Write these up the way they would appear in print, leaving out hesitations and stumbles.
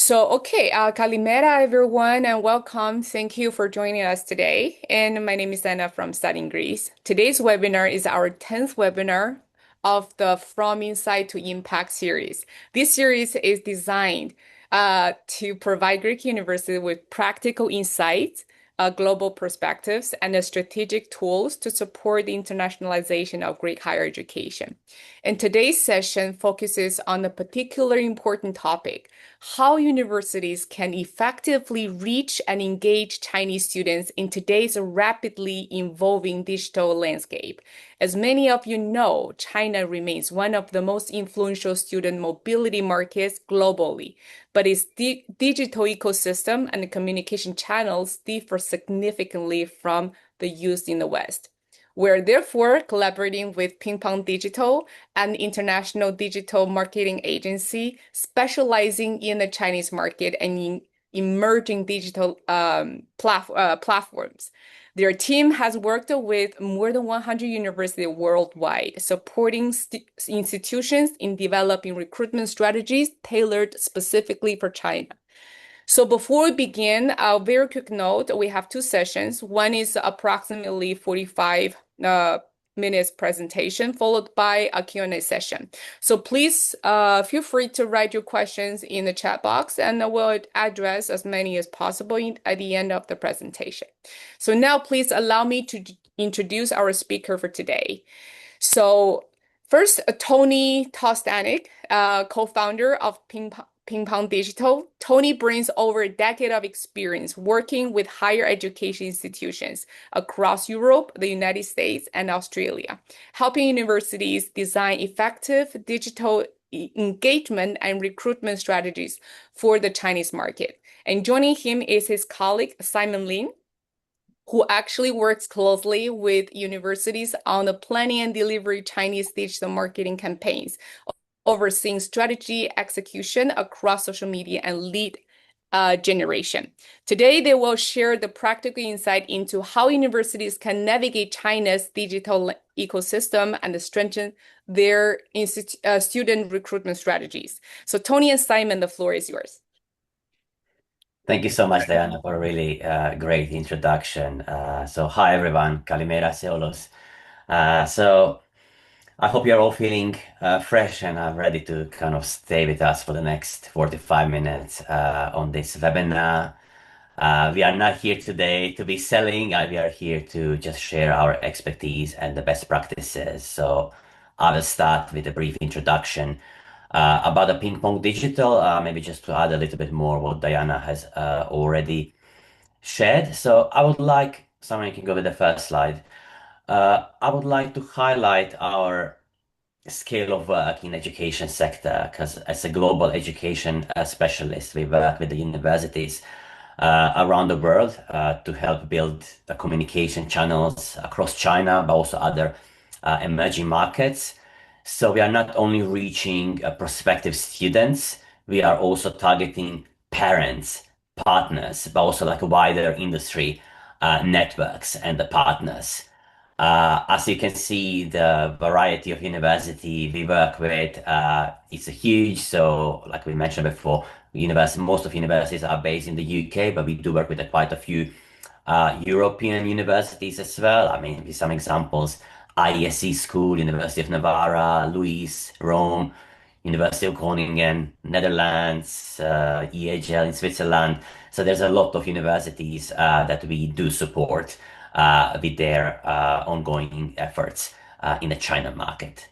Kalimera everyone and welcome. Thank you for joining us today. And my name is Anna from Studying Greece. Today's webinar is our 10th webinar of the From Insight to Impact series. This series is designed to provide Greek University with practical insights, global perspectives, and strategic tools to support the internationalization of Greek higher education. And today's session focuses on a particularly important topic: how universities can effectively reach and engage Chinese students in today's rapidly evolving digital landscape. As many of you know, China remains one of the most influential student mobility markets globally, but its digital ecosystem and communication channels differ significantly from the used in the West. We're therefore collaborating with PingPong Digital, an international digital marketing agency specializing in the Chinese market and in emerging digital platforms. Their team has worked with more than 100 universities worldwide, supporting institutions in developing recruitment strategies tailored specifically for China. So before we begin, a very quick note, we have two sessions. One is approximately 45 minutes presentation, followed by a Q&A session. So please feel free to write your questions in the chat box, and we'll address as many as possible at the end of the presentation. So now please allow me to introduce our speaker for today. So first, Tony Tostanek, co-founder of PingPong Digital. Tony brings over a decade of experience working with higher education institutions across Europe, the United States, and Australia, helping universities design effective digital engagement and recruitment strategies for the Chinese market. And joining him is his colleague, Simon Lin, who actually works closely with universities on the planning and delivery Chinese digital marketing campaigns, overseeing strategy execution across social media and lead generation. Today, they will share the practical insight into how universities can navigate China's digital ecosystem and strengthen their student recruitment strategies. So Tony and Simon, the floor is yours. Thank you so much, Diana, for a really great introduction. Hi, everyone. Kalimera Seolos. I hope you're all feeling fresh and ready to kind of stay with us for the next 45 minutes on this webinar. We are not here today to be selling. We are here to just share our expertise and the best practices. So I will start with a brief introduction about the PingPong Digital, maybe just to add a little bit more what Diana has already shared. So I would like, someone can go with the first slide. I would like to highlight our scale of work in education sector because as a global education specialist, we work with the universities around the world to help build the communication channels across China, but also other emerging markets. So we are not only reaching prospective students, we are also targeting parents, partners, but also like a wider industry networks and the partners. As you can see, the variety of university we work with is huge. So, like we mentioned before, most of universities are based in the UK, but we do work with quite a few European universities as well. I mean, with some examples, IESE School, University of Navarra, Louis, Rome, University of Groningen, Netherlands, EHL in Switzerland. So there's a lot of universities that we do support with their ongoing efforts in the China market.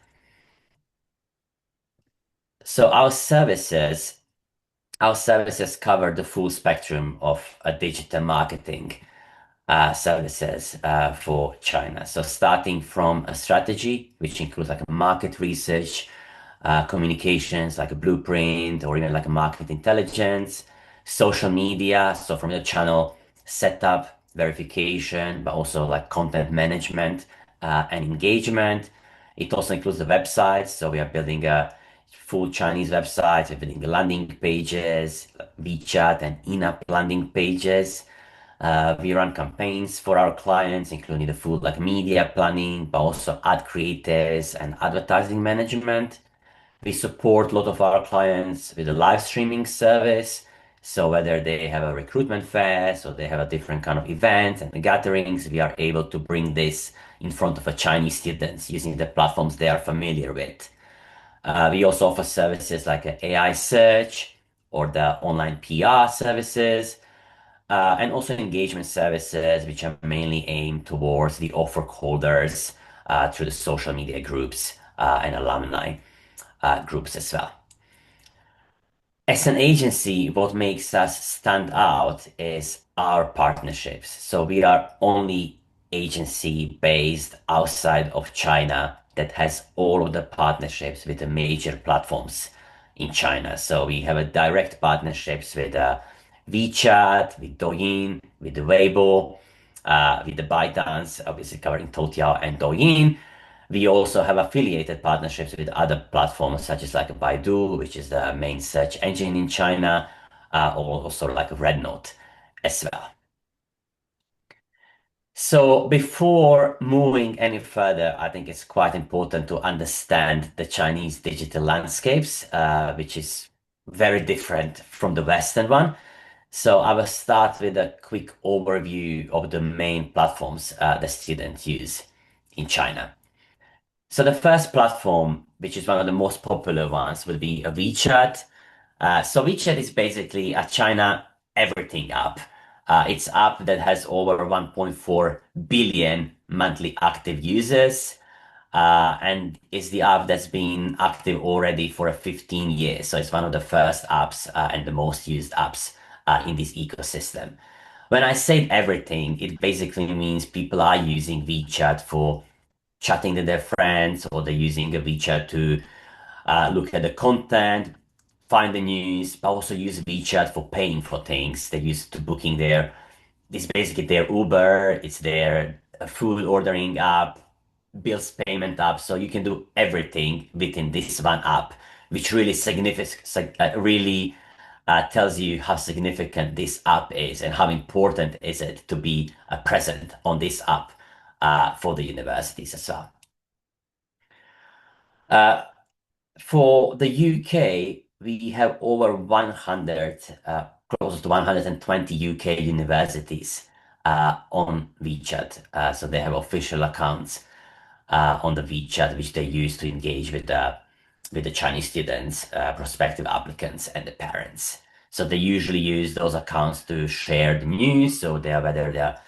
So our services cover the full spectrum of digital marketing services for China. So starting from a strategy, which includes like a market research, communications like a blueprint or even like a market intelligence, social media. So from the channel setup, verification, but also like content management and engagement. It also includes the websites. So we are building a full Chinese website, we're building landing pages, WeChat and in-app landing pages. We run campaigns for our clients, including the full like media planning, but also ad creators and advertising management. We support a lot of our clients with a live streaming service. So whether they have a recruitment fest or they have a different kind of events and gatherings, we are able to bring this in front of a Chinese students using the platforms they are familiar with. We also offer services like AI search or the online PR services, and also engagement services, which are mainly aimed towards the offer holders through the social media groups and alumni groups as well. As an agency, what makes us stand out is our partnerships. So we are only agency based outside of China that has all of the partnerships with the major platforms in China. So we have a direct partnerships with WeChat, with Douyin, with the Weibo, with the ByteDance, obviously covering Toutiao and Douyin. We also have affiliated partnerships with other platforms such as like Baidu, which is the main search engine in China, or also like Rednote as well. So before moving any further, I think it's quite important to understand the Chinese digital landscapes, which is very different from the Western one. So I will start with a quick overview of the main platforms the students use in China. So the first platform, which is one of the most popular ones, will be a WeChat. So WeChat is basically a China everything app. It's app that has over 1.4 billion monthly active users, and is the app that's been active already for 15 years. So it's one of the first apps and the most used apps in this ecosystem. When I say everything, it basically means people are using WeChat for chatting with their friends, or they're using a WeChat to look at the content, find the news, but also use WeChat for paying for things. They use to booking their, it's basically their Uber, it's their food ordering app, bills payment app. So you can do everything within this one app, which really really tells you how significant this app is and how important is it to be present on this app for the universities as well. Uh, for the UK, we have over 100, close to 120 UK universities on WeChat. So they have official accounts on the WeChat, which they use to engage with the Chinese students, prospective applicants, and the parents. So they usually use those accounts to share the news. So they are whether they're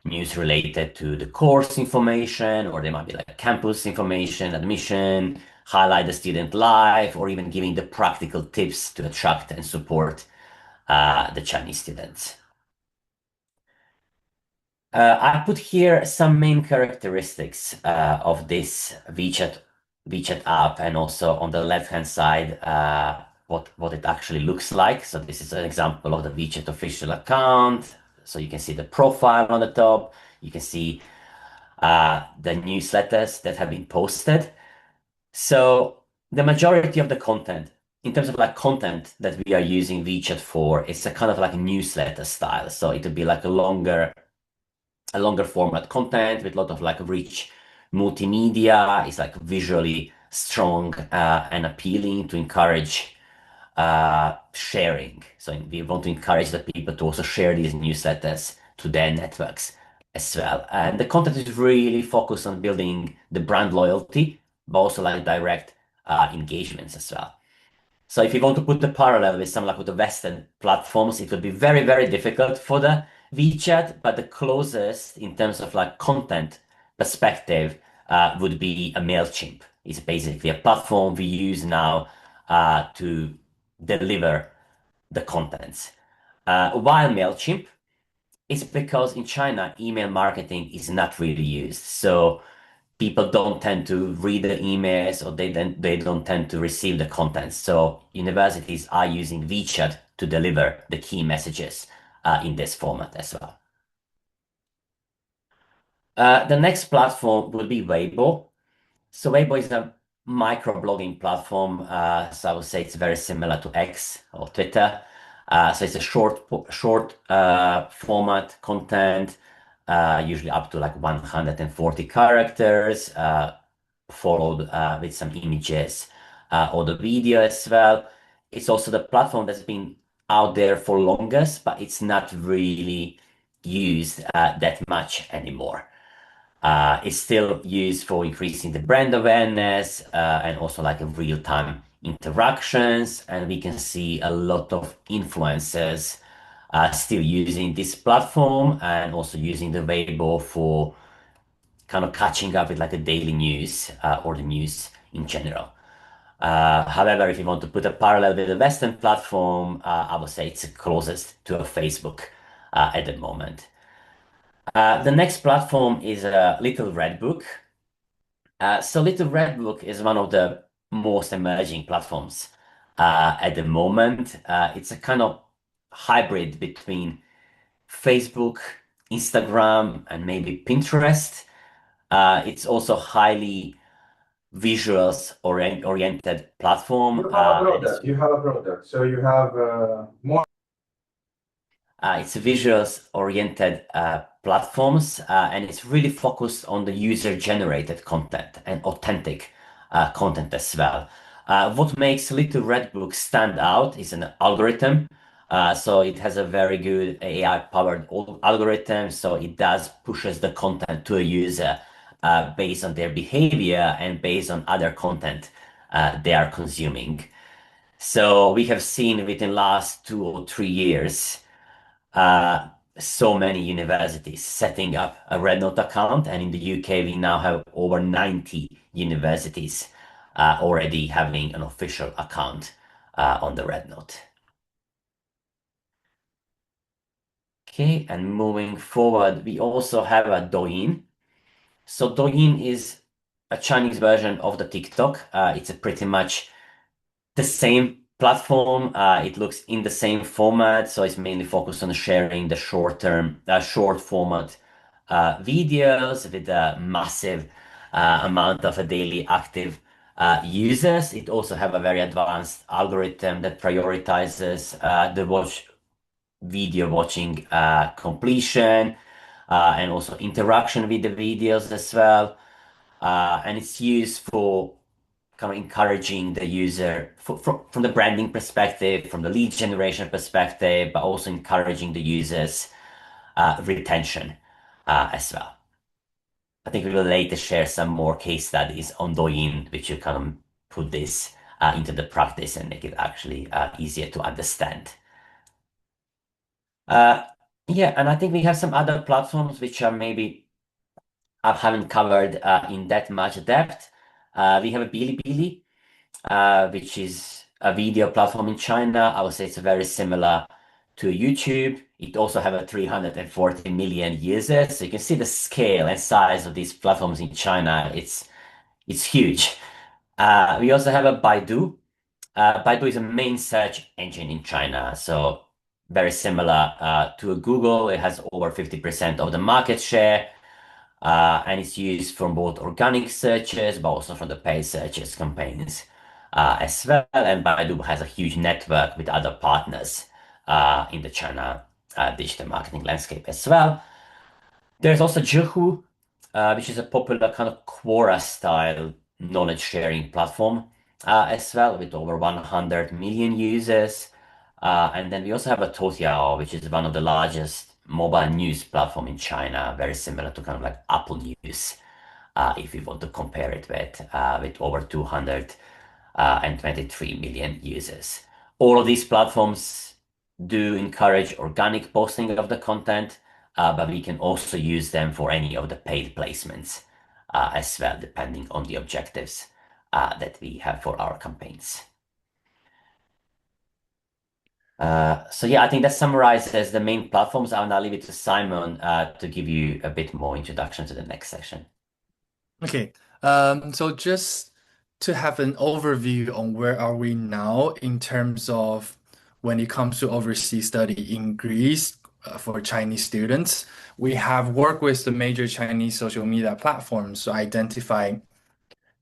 news related to the course information, or there might be like campus information, admission, highlight the student life, or even giving the practical tips to attract and support the Chinese students. I put here some main characteristics of this WeChat app, and also on the left-hand side, what it actually looks like. So this is an example of the WeChat official account. So you can see the profile on the top. You can see the newsletters that have been posted. So the majority of the content, in terms of like content that we are using WeChat for, it's a kind of like a newsletter style. So it would be like a longer format content with a lot of like rich multimedia. It's like visually strong and appealing to encourage sharing. So we want to encourage the people to also share these newsletters to their networks as well. And the content is really focused on building the brand loyalty, but also like direct engagements as well. So if you want to put the parallel with some like with the Western platforms, it would be very, very difficult for the WeChat, but the closest in terms of like content perspective would be a MailChimp. It's basically a platform we use now to deliver the contents. While MailChimp is because in China, email marketing is not really used. So people don't tend to read the emails, or they don't tend to receive the content. So universities are using WeChat to deliver the key messages in this format as well. The next platform will be Weibo. So Weibo is a microblogging platform. So I would say it's very similar to X or Twitter. So it's a short format content, usually up to like 140 characters, followed with some images or the video as well. It's also the platform that's been out there for longest, but it's not really used that much anymore. It's still used for increasing the brand awareness and also like a real-time interactions. And we can see a lot of influencers still using this platform and also using the Weibo for kind of catching up with like the daily news or the news in general. However, if you want to put a parallel with the Western platform, I would say it's closest to a Facebook at the moment. The next platform is Little Red Book. So Little Red Book is one of the most emerging platforms at the moment. It's a kind of hybrid between Facebook, Instagram, and maybe Pinterest. It's also highly oriented platform, You have a and it's product. You have a product. So you have more. It's visuals-oriented platforms, and it's really focused on the user-generated content and authentic content as well. What makes Little Red Book stand out is an algorithm. So it has a very good AI-powered algorithm. So it does pushes the content to a user based on their behavior and based on other content they are consuming. So we have seen within last 2 or 3 years uh, so many universities setting up a Red Note account. And in the UK, we now have over 90 universities already having an official account on the Red Note. Okay, and moving forward, we also have a Douyin. So Douyin is a Chinese version of the TikTok. It's a pretty much the same platform. It looks in the same format, so it's mainly focused on sharing the short format videos with a massive amount of daily active users. It also have a very advanced algorithm that prioritizes the video watching completion and also interaction with the videos as well. And it's used for kind of encouraging the user from the branding perspective, from the lead generation perspective, but also encouraging the users' retention as well. I think we will later share some more case studies on Douyin, which will kind of put this into the practice and make it actually easier to understand. Uh, yeah, and I think we have some other platforms which are maybe I haven't covered in that much depth. We have a Bilibili, which is a video platform in China. I would say it's very similar to YouTube. It also have a 340 million users. So you can see the scale and size of these platforms in China. It's huge. We also have a Baidu. Baidu is a main search engine in China. So very similar to a Google. It has over 50% of the market share. And it's used from both organic searches, but also from the paid searches campaigns as well. And Baidu has a huge network with other partners in the China digital marketing landscape as well. There's also Zhihu, which is a popular kind of Quora style knowledge sharing platform as well, with over 100 million users. And then we also have a Toutiao, which is one of the largest mobile news platform in China, very similar to kind of like Apple News, if you want to compare it with over 223 million users. All of these platforms do encourage organic posting of the content, but we can also use them for any of the paid placements as well, depending on the objectives that we have for our campaigns. So yeah, I think that summarizes the main platforms. I'll now leave it to Simon to give you a bit more introduction to the next section. Okay, so just to have an overview on where are we now in terms of when it comes to overseas study in Greece for Chinese students, we have worked with the major Chinese social media platforms to identify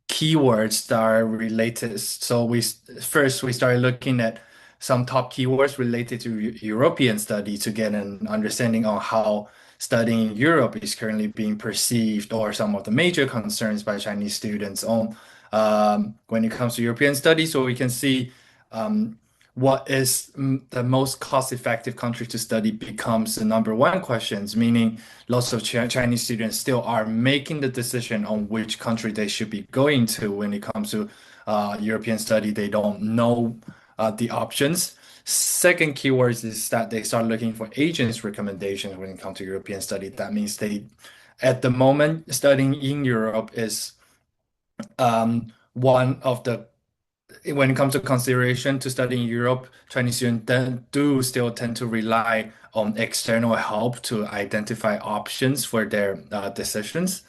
keywords that are related. So we started looking at some top keywords related to European study to get an understanding on how studying in Europe is currently being perceived or some of the major concerns by Chinese students on when it comes to European studies. So we can see what is the most cost-effective country to study becomes the number one questions, meaning lots of Chinese students still are making the decision on which country they should be going to when it comes to European study. They don't know the options. Second keywords is that they start looking for agents' recommendations when it comes to European study. That means they, at the moment, studying in Europe is one of the when it comes to consideration to study in Europe, Chinese students then do still tend to rely on external help to identify options for their decisions.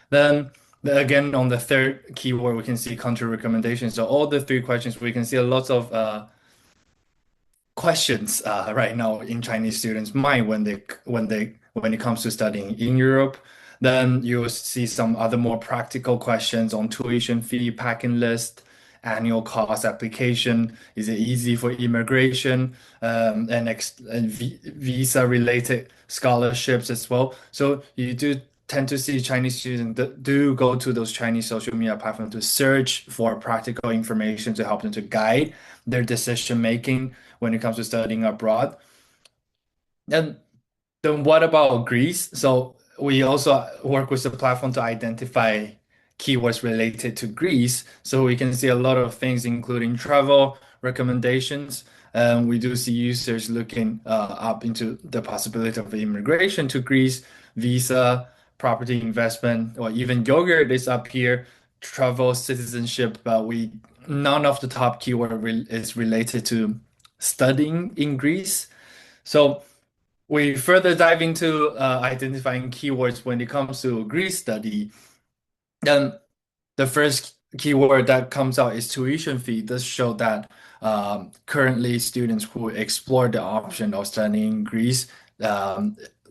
Then again, on the third keyword, we can see country recommendations. So all the three questions, we can see a lot of questions right now in Chinese students' mind when it comes to studying in Europe. Then you'll see some other more practical questions on tuition fee, packing list, annual cost application. Is it easy for immigration and visa related scholarships as well? So you do tend to see Chinese students that do go to those Chinese social media platforms to search for practical information to help them to guide their decision making when it comes to studying abroad. And then what about Greece? So we also work with the platform to identify keywords related to Greece. So we can see a lot of things, including travel recommendations. We do see users looking up into the possibility of immigration to Greece, visa, property investment, or even yogurt is up here, travel, citizenship. But none of the top is related to studying in Greece. So we further dive into identifying keywords when it comes to Greece study. Then the first keyword that comes out is tuition fee. This show that currently students who explore the option of studying in Greece,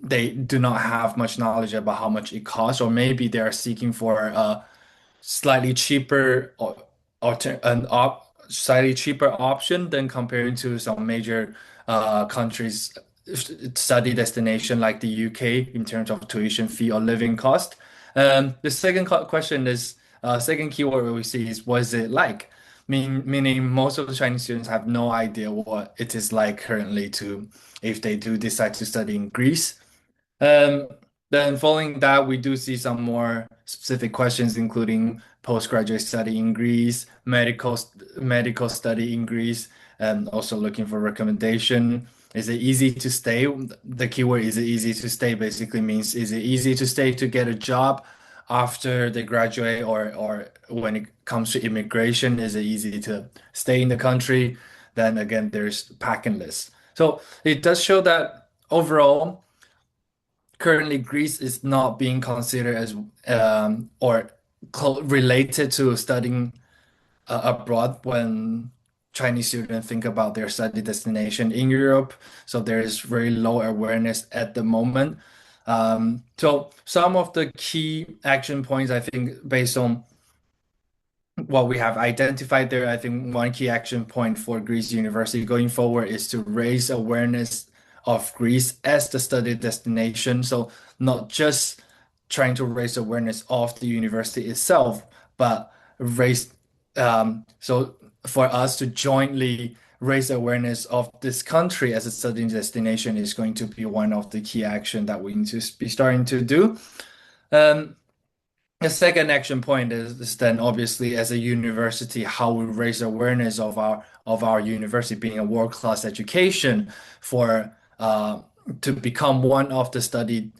they do not have much knowledge about how much it costs, or maybe they are seeking for slightly cheaper or slightly cheaper option than comparing to some major countries study destination like the UK in terms of tuition fee or living cost. The second question is second keyword we see is what is it like? Meaning most of the Chinese students have no idea what it is like currently to if they do decide to study in Greece. Um, then following that, we do see some more specific questions, including postgraduate study in Greece, medical study in Greece, and also looking for recommendation. Is it easy to stay? The keyword is it easy to stay basically means is it easy to stay to get a job after they graduate, or when it comes to immigration, is it easy to stay in the country? Then again, there's packing list. So it does show that overall currently Greece is not being considered as or related to studying abroad when Chinese students think about their study destination in Europe. So there is very low awareness at the moment. So some of the key action points, I think, based on what we have identified there, I think one key action point for Greece University going forward is to raise awareness of Greece as the study destination. So not just trying to raise awareness of the university itself, but raise so for us to jointly raise awareness of this country as a study destination is going to be one of the key action that we need to be starting to do. The second action point is then obviously as a university, how we raise awareness of our university being a world-class education for to become one of the study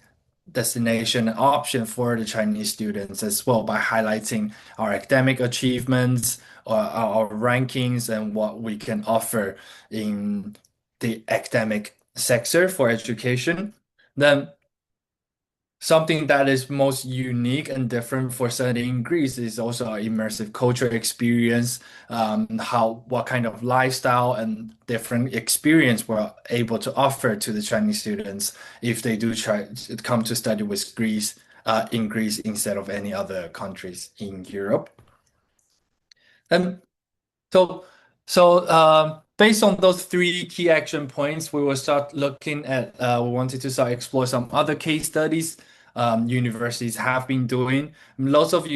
destination option for the Chinese students as well by highlighting our academic achievements or our rankings and what we can offer in the academic sector for education. Then something that is most unique and different for studying Greece is also our immersive culture experience, what kind of lifestyle and different experience we're able to offer to the Chinese students if they do try to come to study with Greece, in Greece instead of any other countries in Europe. And so, based on those three key action points, we will start looking at, we wanted to start explore some other case studies universities have been doing. Lots of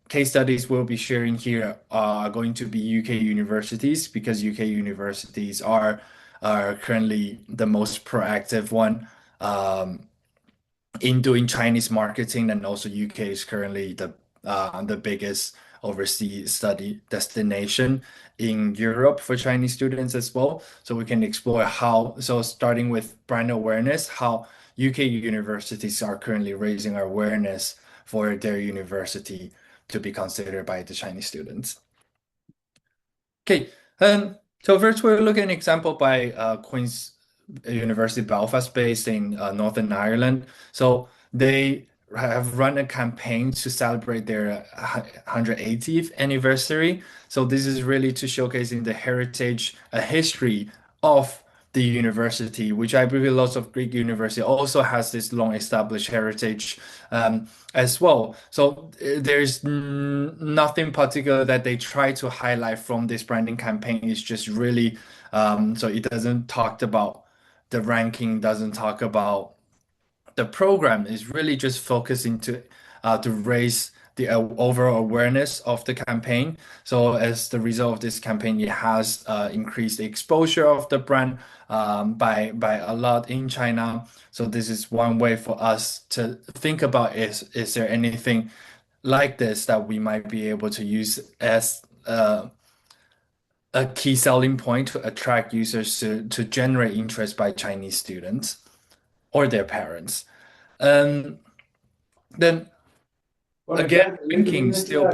case studies we'll be sharing here are going to be UK universities because UK universities are currently the most proactive one in doing Chinese marketing, and also UK is currently the biggest overseas study destination in Europe for Chinese students as well. So we can explore so starting with brand awareness, how UK universities are currently raising awareness for their university to be considered by the Chinese students. Okay, so first we're looking at an example by Queen's University Belfast, based in Northern Ireland. So they have run a campaign to celebrate their 180th anniversary. So this is really to showcasing the heritage, a history of the university, which I believe lots of Greek university also has this long established heritage as well. So there's nothing particular that they try to highlight from this branding campaign. It's just really so it doesn't talk about the ranking, doesn't talk about the program, is really just focusing to raise the overall awareness of the campaign. So as the result of this campaign, it has increased the exposure of the brand by a lot in China. So this is one way for us to think about is there anything like this that we might be able to use as a key selling point to attract users to generate interest by Chinese students or their parents. Um, then again, ranking still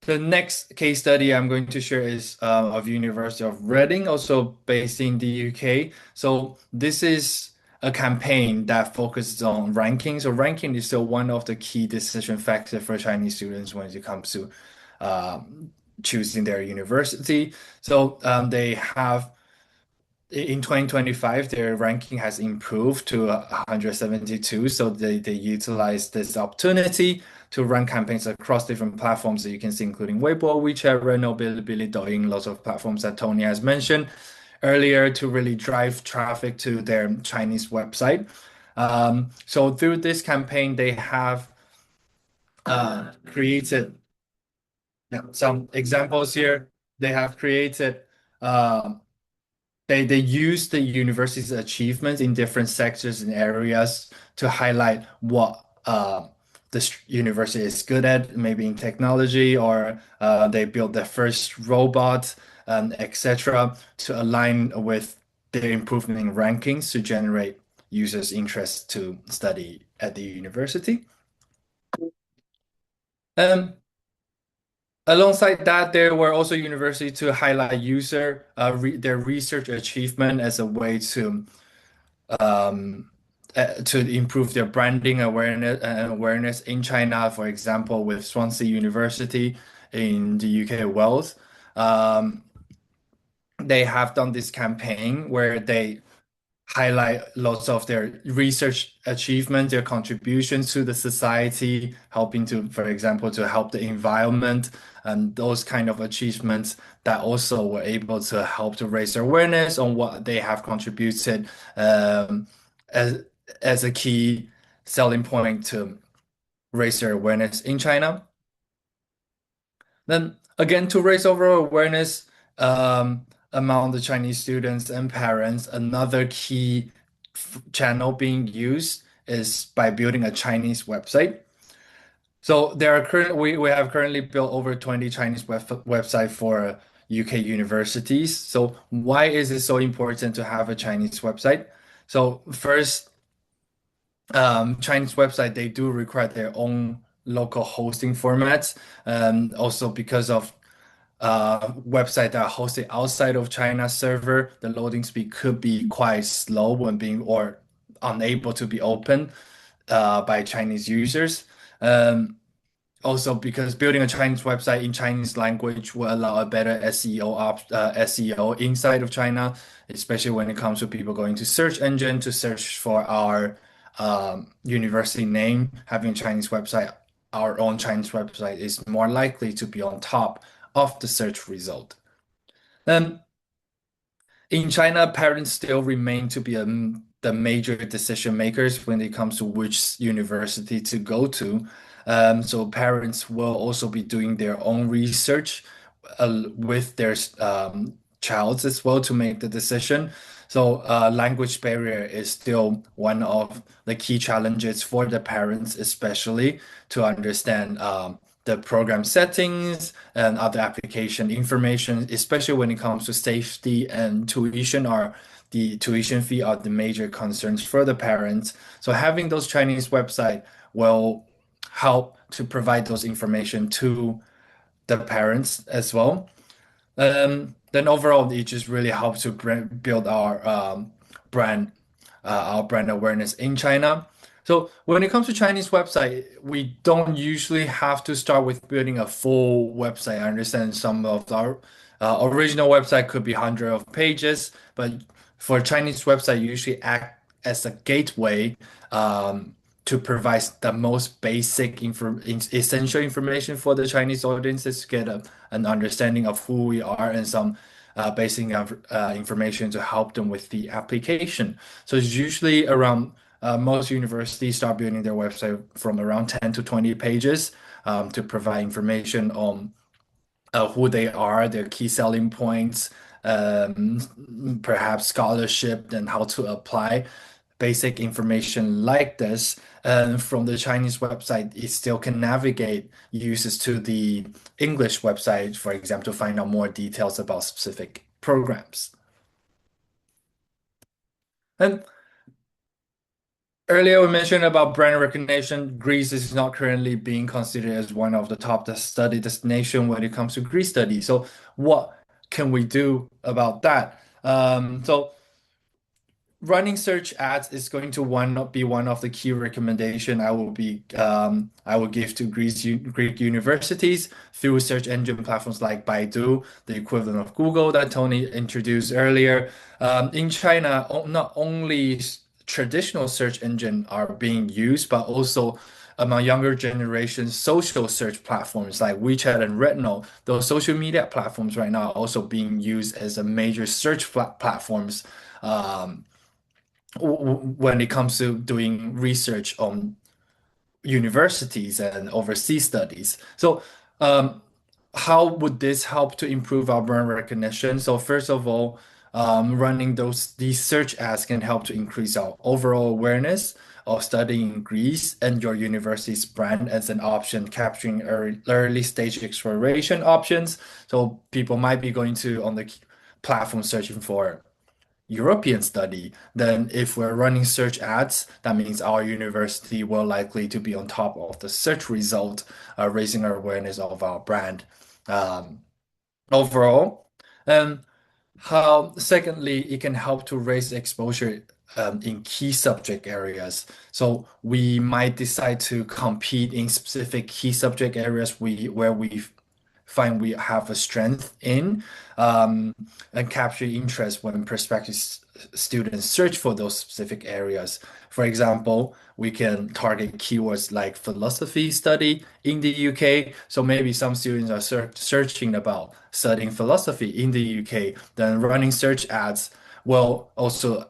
the next case study I'm going to share is of University of Reading, also based in the UK. So this is a campaign that focuses on ranking. So ranking is still one of the key decision factors for Chinese students when it comes to choosing their university. So they have in 2025, their ranking has improved to 172. So they utilize this opportunity to run campaigns across different platforms that you can see, including Weibo, WeChat, Reno, Bilibili, Douyin, lots of platforms that Tony has mentioned earlier to really drive traffic to their Chinese website. So through this campaign, they have created some examples here. They have created they use the university's achievements in different sectors and areas to highlight what the university is good at, maybe in technology, or they built their first robot, etc., to align with their improvement in rankings to generate users' interest to study at the university. Um, Alongside that, there were also universities to highlight their research achievement as a way um, to improve their branding awareness in China. For example, with Swansea University in the UK Wales, they have done this campaign where they highlight lots of their research achievements, their contributions to the society, helping to, for example, to help the environment, and those kind of achievements that also were able to help to raise awareness on what they have contributed as a key selling point to raise their awareness in China. Then again, to raise overall awareness among the Chinese students and parents, another key channel being used is by building a Chinese website. So we have currently built over 20 Chinese website for UK universities. So why is it so important to have a Chinese website? So first, Chinese website, they do require their own local hosting formats. Also because of website that are hosted outside of China's server, the loading speed could be quite slow when being or unable to be opened by Chinese users. Also, because building a Chinese website in Chinese language will allow a better SEO inside of China, especially when it comes to people going to search engine to search for our university name. Having a Chinese website, our own Chinese website, is more likely to be on top of the search result. Then in China, parents still remain to be a the major decision makers when it comes to which university to go to. So parents will also be doing their own research with their child as well to make the decision. So language barrier is still one of the key challenges for the parents, especially to understand the program settings and other application information, especially when it comes to safety and tuition are the tuition fee are the major concerns for the parents. So having those Chinese website will help to provide those information to the parents as well. Then overall, it just really helps to build brand, our brand awareness in China. So when it comes to Chinese website, we don't usually have to start with building a full website. I understand some of our original website could be hundred of pages, but for Chinese website, you usually act as a gateway to provide the most basic essential information for the Chinese audiences to get an understanding of who we are and some basic information to help them with the application. So it's usually around most universities start building their website from around 10 to 20 pages to provide information on who they are, their key selling points, perhaps scholarship, and how to apply basic information like this. And from the Chinese website, it still can navigate users to the English website, for example, to find out more details about specific programs. And earlier, we mentioned about brand recognition. Greece is not currently being considered as one of the top study destination when it comes to Greece study. So, what can we do about that? So running search ads is going to be one of the key recommendation I will give to Greek universities through search engine platforms like Baidu, the equivalent of Google that Tony introduced earlier. In China, not only traditional search engine are being used, but also among younger generations, social search platforms like WeChat and Retinal, those social media platforms right now are also being used as a major search platforms. Um, when it comes to doing research on universities and overseas studies. So, how would this help to improve our brand recognition? So, first of all, running these search ads can help to increase our overall awareness of studying in Greece and your university's brand as an option, capturing early stage exploration options. So, people might be going to on the platform searching for European study, then if we're running search ads, that means our university will likely to be on top of the search result, raising our awareness of our brand um, overall. And how, secondly, it can help to raise exposure in key subject areas. So we might decide to compete in specific key subject areas where we find we have a strength in and capture interest when prospective students search for those specific areas. For example, we can target keywords like philosophy study in the UK. So maybe some students are searching about studying philosophy in the UK. Then running search ads will also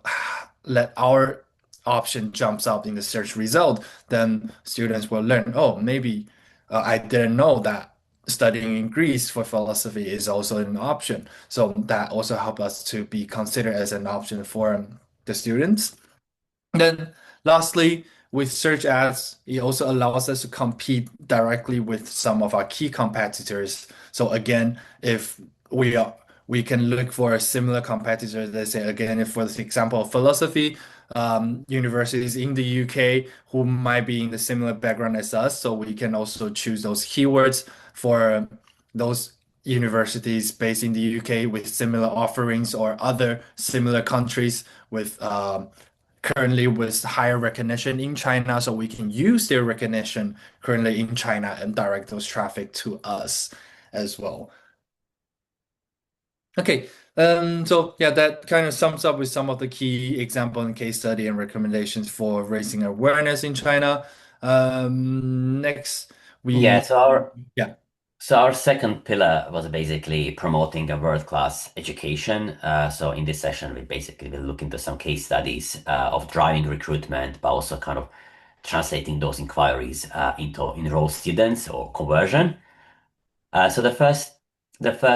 let our option jumps up in the search result. Then students will learn, oh, maybe I didn't know that studying in Greece for philosophy is also an option. So that also help us to be considered as an option for the students. Then lastly, with search ads, it also allows us to compete directly with some of our key competitors. So again, if we can look for a similar competitor, let's say again, if for the example of philosophy, universities in the UK who might be in the similar background as us, so we can also choose those keywords for those universities based in the UK with similar offerings or other similar countries with currently with higher recognition in China, so we can use their recognition currently in China and direct those traffic to us as well. Okay, so yeah, that kind of sums up with some of the key example and case study and recommendations for raising awareness in China. Next, Yeah, we so our yeah. So our second pillar was basically promoting a world-class education. So in this session, we basically will look into some case studies of driving recruitment, but also kind of translating those inquiries into enrolled students or conversion. So the first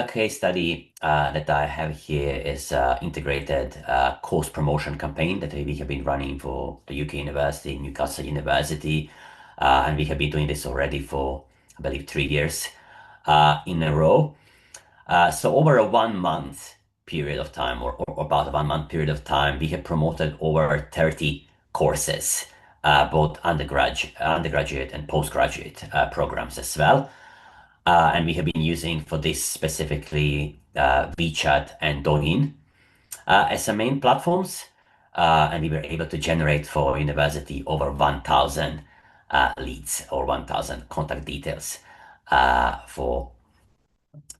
case study that I have here is integrated course promotion campaign that we have been running for the UK University, Newcastle University, and we have been doing this already for, I believe, 3 years in a row. So over a 1 month period of time, or about a 1 month period of time, we have promoted over 30 courses, both undergraduate and postgraduate programs as well. And we have been using for this specifically WeChat and Douyin as the main platforms. And we were able to generate for university over 1,000 leads or 1,000 contact details for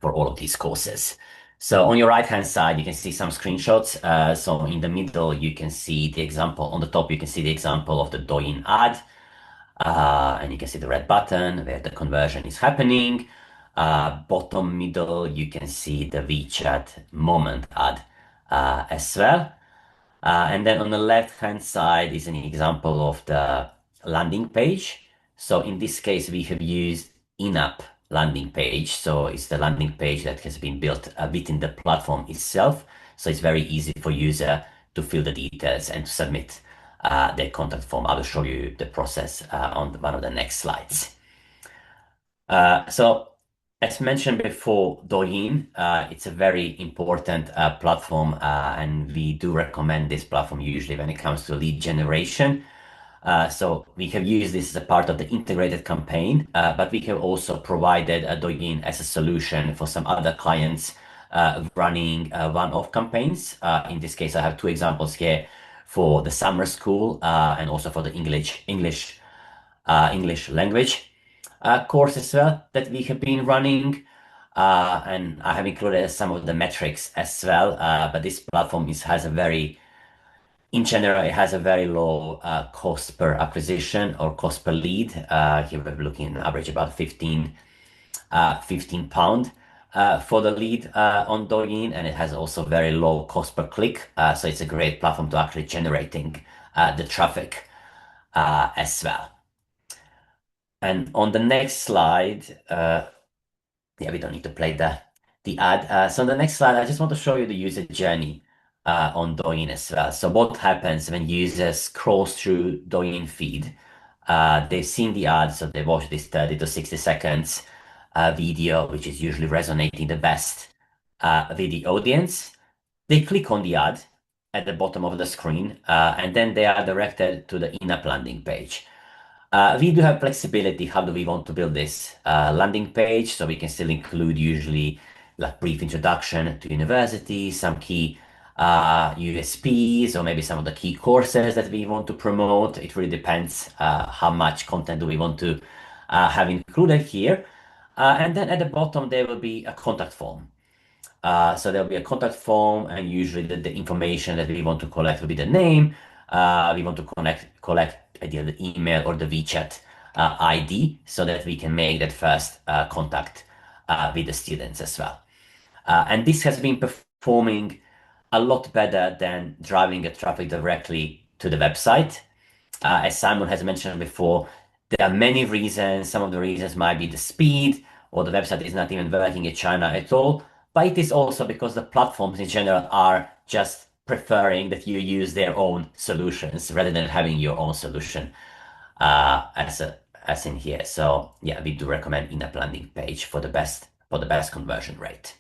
all of these courses. So on your right hand side, you can see some screenshots. So in the middle, you can see the example. On the top, you can see the example of the Douyin ad. And you can see the red button where the conversion is happening. Bottom middle, you can see the WeChat moment ad as well. And then on the left-hand side is an example of the landing page. So in this case, we have used in-app landing page. So it's the landing page that has been built within the platform itself. So it's very easy for user to fill the details and to submit their contact form. I will show you the process on one of the next slides. So as mentioned before, Douyin, it's a very important platform, and we do recommend this platform usually when it comes to lead generation. So we have used this as a part of the integrated campaign, but we have also provided Douyin as a solution for some other clients running one-off campaigns. In this case, I have two examples here for the summer school and also for the English language course as well that we have been running. And I have included some of the metrics as well. But this platform has a very, in general, it has a very low cost per acquisition or cost per lead. Here we're looking on average about 15 pound for the lead on Douyin, and it has also very low cost per click. So it's a great platform to actually generating the traffic as well. And on the next slide, yeah, we don't need to play the ad. So on the next slide, I just want to show you the user journey on Douyin as well. So what happens when users scroll through Douyin feed? They've seen the ad, so they watch this 30 to 60 seconds video, which is usually resonating the best with the audience. They click on the ad at the bottom of the screen, and then they are directed to the in-app landing page. We do have flexibility. How do we want to build this landing page? So we can still include usually like brief introduction to university, some key USPs, or maybe some of the key courses that we want to promote. It really depends how much content do we want to have included here. And then at the bottom, there will be a contact form. So there'll be a contact form, and usually the information that we want to collect will be the name. We want to collect either the email or the WeChat ID so that we can make that first contact with the students as well. And this has been performing a lot better than driving a traffic directly to the website. As Simon has mentioned before, there are many reasons. Some of the reasons might be the speed, or the website is not even working in China at all. But it is also because the platforms in general are just preferring that you use their own solutions rather than having your own solution as in here. So yeah, we do recommend in-app landing page for the best conversion rate.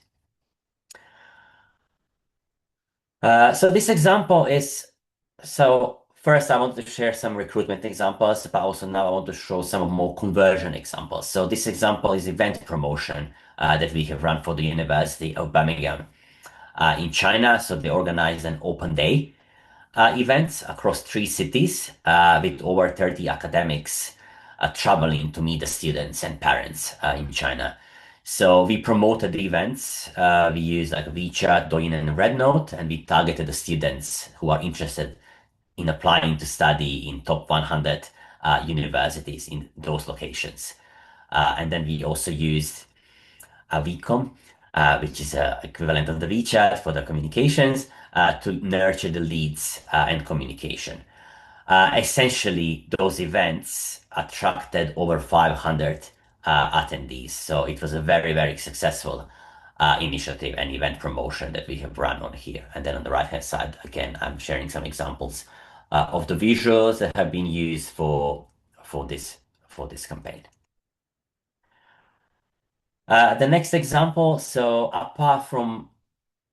So this example is, so first I want to share some recruitment examples, but also now I want to show some more conversion examples. So this example is event promotion that we have run for the University of Birmingham in China. So they organized an open day events across 3 cities with over 30 academics traveling to meet the students and parents in China. So we promoted the events. We used like WeChat, Douyin, and RedNote, and we targeted the students who are interested in applying to study in top 100 universities in those locations. And then we also used WeCom, which is equivalent of the WeChat for the communications, to nurture the leads and communication. Essentially, those events attracted over 500 attendees. So it was a very, very successful initiative and event promotion that we have run on here. And then on the right-hand side, again, I'm sharing some examples of the visuals that have been used for this campaign. The next example, so apart from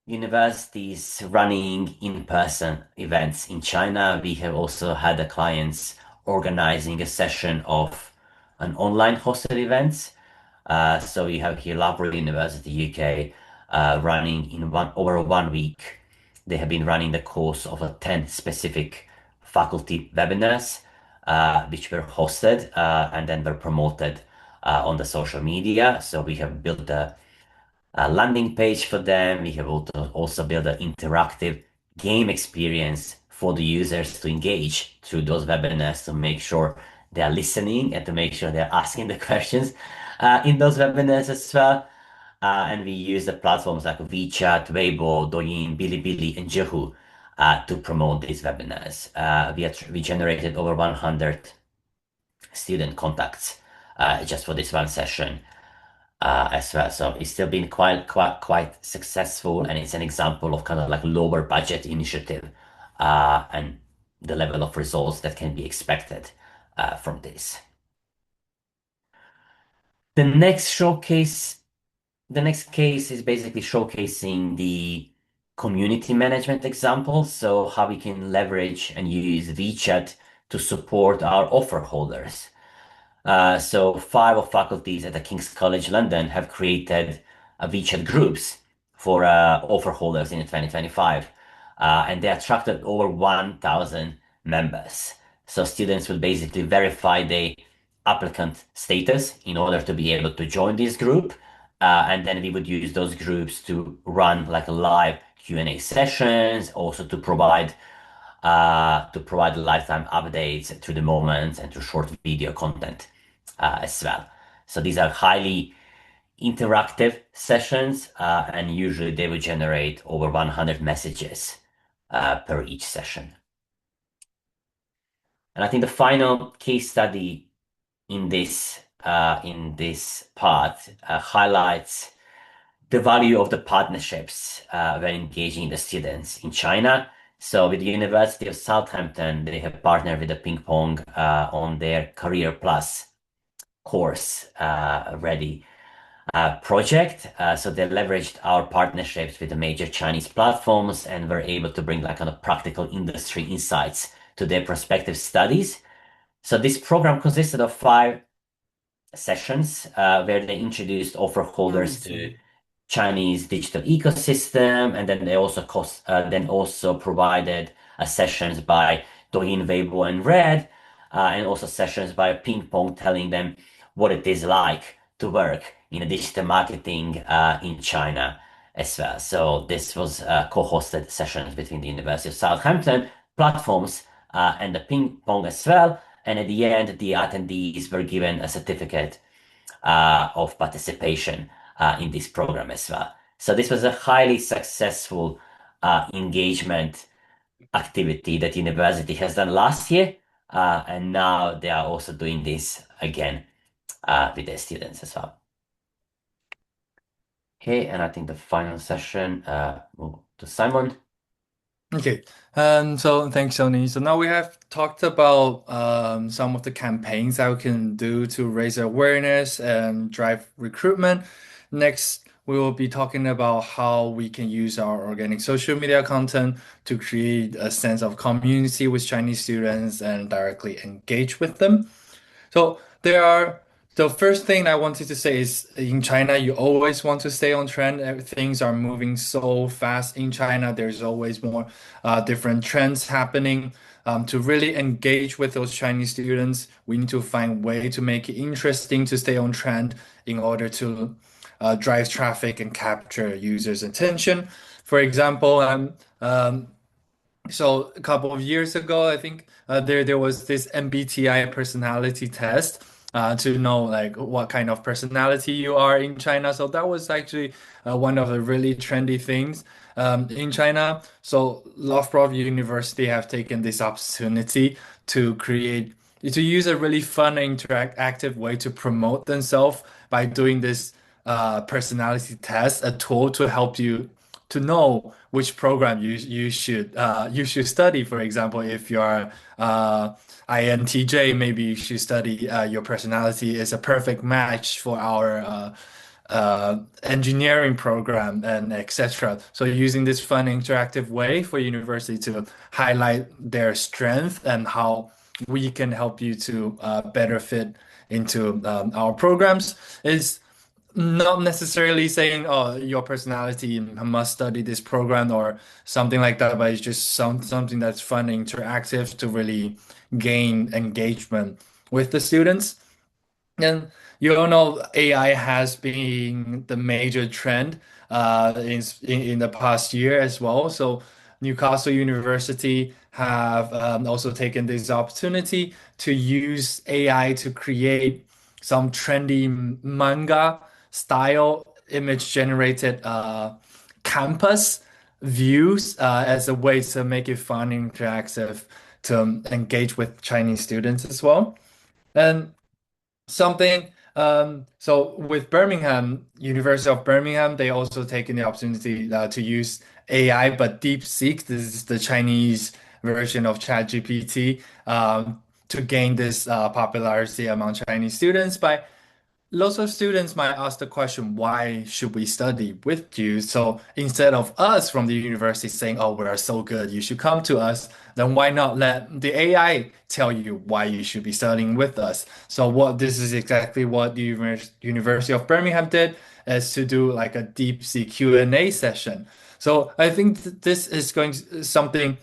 universities running in-person events in China, we have also had the clients organizing a session of an online hosted events. So we have here Loughborough University, UK, running in over 1 week. They have been running the course of 10 specific faculty webinars, which were hosted and then were promoted on the social media. So we have built a landing page for them. We have also built an interactive game experience for the users to engage through those webinars to make sure they are listening and to make sure they're asking the questions in those webinars as well. And we use the platforms like WeChat, Weibo, Douyin, Bilibili, and Zhihu to promote these webinars. We generated over 100 student contacts just for this one session as well. So it's still been quite successful, and it's an example of kind of like lower budget initiative and the level of results that can be expected from this. The next case is basically showcasing the community management example. So how we can leverage and use WeChat to support our offer holders. So 5 faculties at the King's College London have created WeChat groups for offer holders in 2025, and they attracted over 1,000 members. So students will basically verify their applicant status in order to be able to join this group, and then we would use those groups to run like live Q&A sessions, also to provide lifetime updates to the moments and to short video content as well. So these are highly interactive sessions, and usually they will generate over 100 messages per each session. And I think the final case study in this part highlights the value of the partnerships when engaging the students in China. So with the University of Southampton, they have partnered with the PingPong on their Career Plus course ready project. So they leveraged our partnerships with the major Chinese platforms and were able to bring like kind of practical industry insights to their prospective studies. So this program consisted of 5 sessions where they introduced offer holders to Chinese digital ecosystem, and then they also provided sessions by Douyin, Weibo, and Red, and also sessions by PingPong telling them what it is like to work in a digital marketing in China as well. So this was co-hosted sessions between the University of Southampton platforms and the PingPong as well. And at the end, the attendees were given a certificate of participation in this program as well. So this was a highly successful engagement activity that university has done last year, and now they are also doing this again with their students as well. Okay, and I think the final session to Simon. Okay, so thanks, Tony. So now we have talked about some of the campaigns that we can do to raise awareness and drive recruitment. Next, we will be talking about how we can use our organic social media content to create a sense of community with Chinese students and directly engage with them. So the first thing I wanted to say is in China, you always want to stay on trend. Things are moving so fast in China. There's always more different trends happening. To really engage with those Chinese students, we need to find way to make it interesting to stay on trend in order to drive traffic and capture users' attention. For example, so a couple of years ago, I think there was this MBTI personality test to know like what kind of personality you are in China. So that was actually one of the really trendy things in China. So Loughborough University have taken this opportunity to create to use a really fun and interactive way to promote themselves by doing this personality test, a tool to help you to know which program you should study. For example, if you're INTJ, maybe you should study your personality is a perfect match for our engineering program and etc. So using this fun interactive way for university to highlight their strength and how we can help you to better fit into our programs is not necessarily saying, oh, your personality must study this program or something like that, but it's just something that's fun and interactive to really gain engagement with the students. And you all know AI has been the major trend in the past year as well. So Newcastle University have also taken this opportunity to use AI to create some trendy manga style image generated campus views as a way to make it fun and interactive to engage with Chinese students as well. And something. So with Birmingham, University of Birmingham, they also taken the opportunity to use AI, but DeepSeek, this is the Chinese version of ChatGPT, to gain this popularity among Chinese students by lots of students might ask the question, why should we study with you? So instead of us from the university saying, oh, we are so good, you should come to us, then why not let the AI tell you why you should be studying with us? So what this is exactly what the University of Birmingham did is to do like a deep sea Q&A session. So I think this is going to, something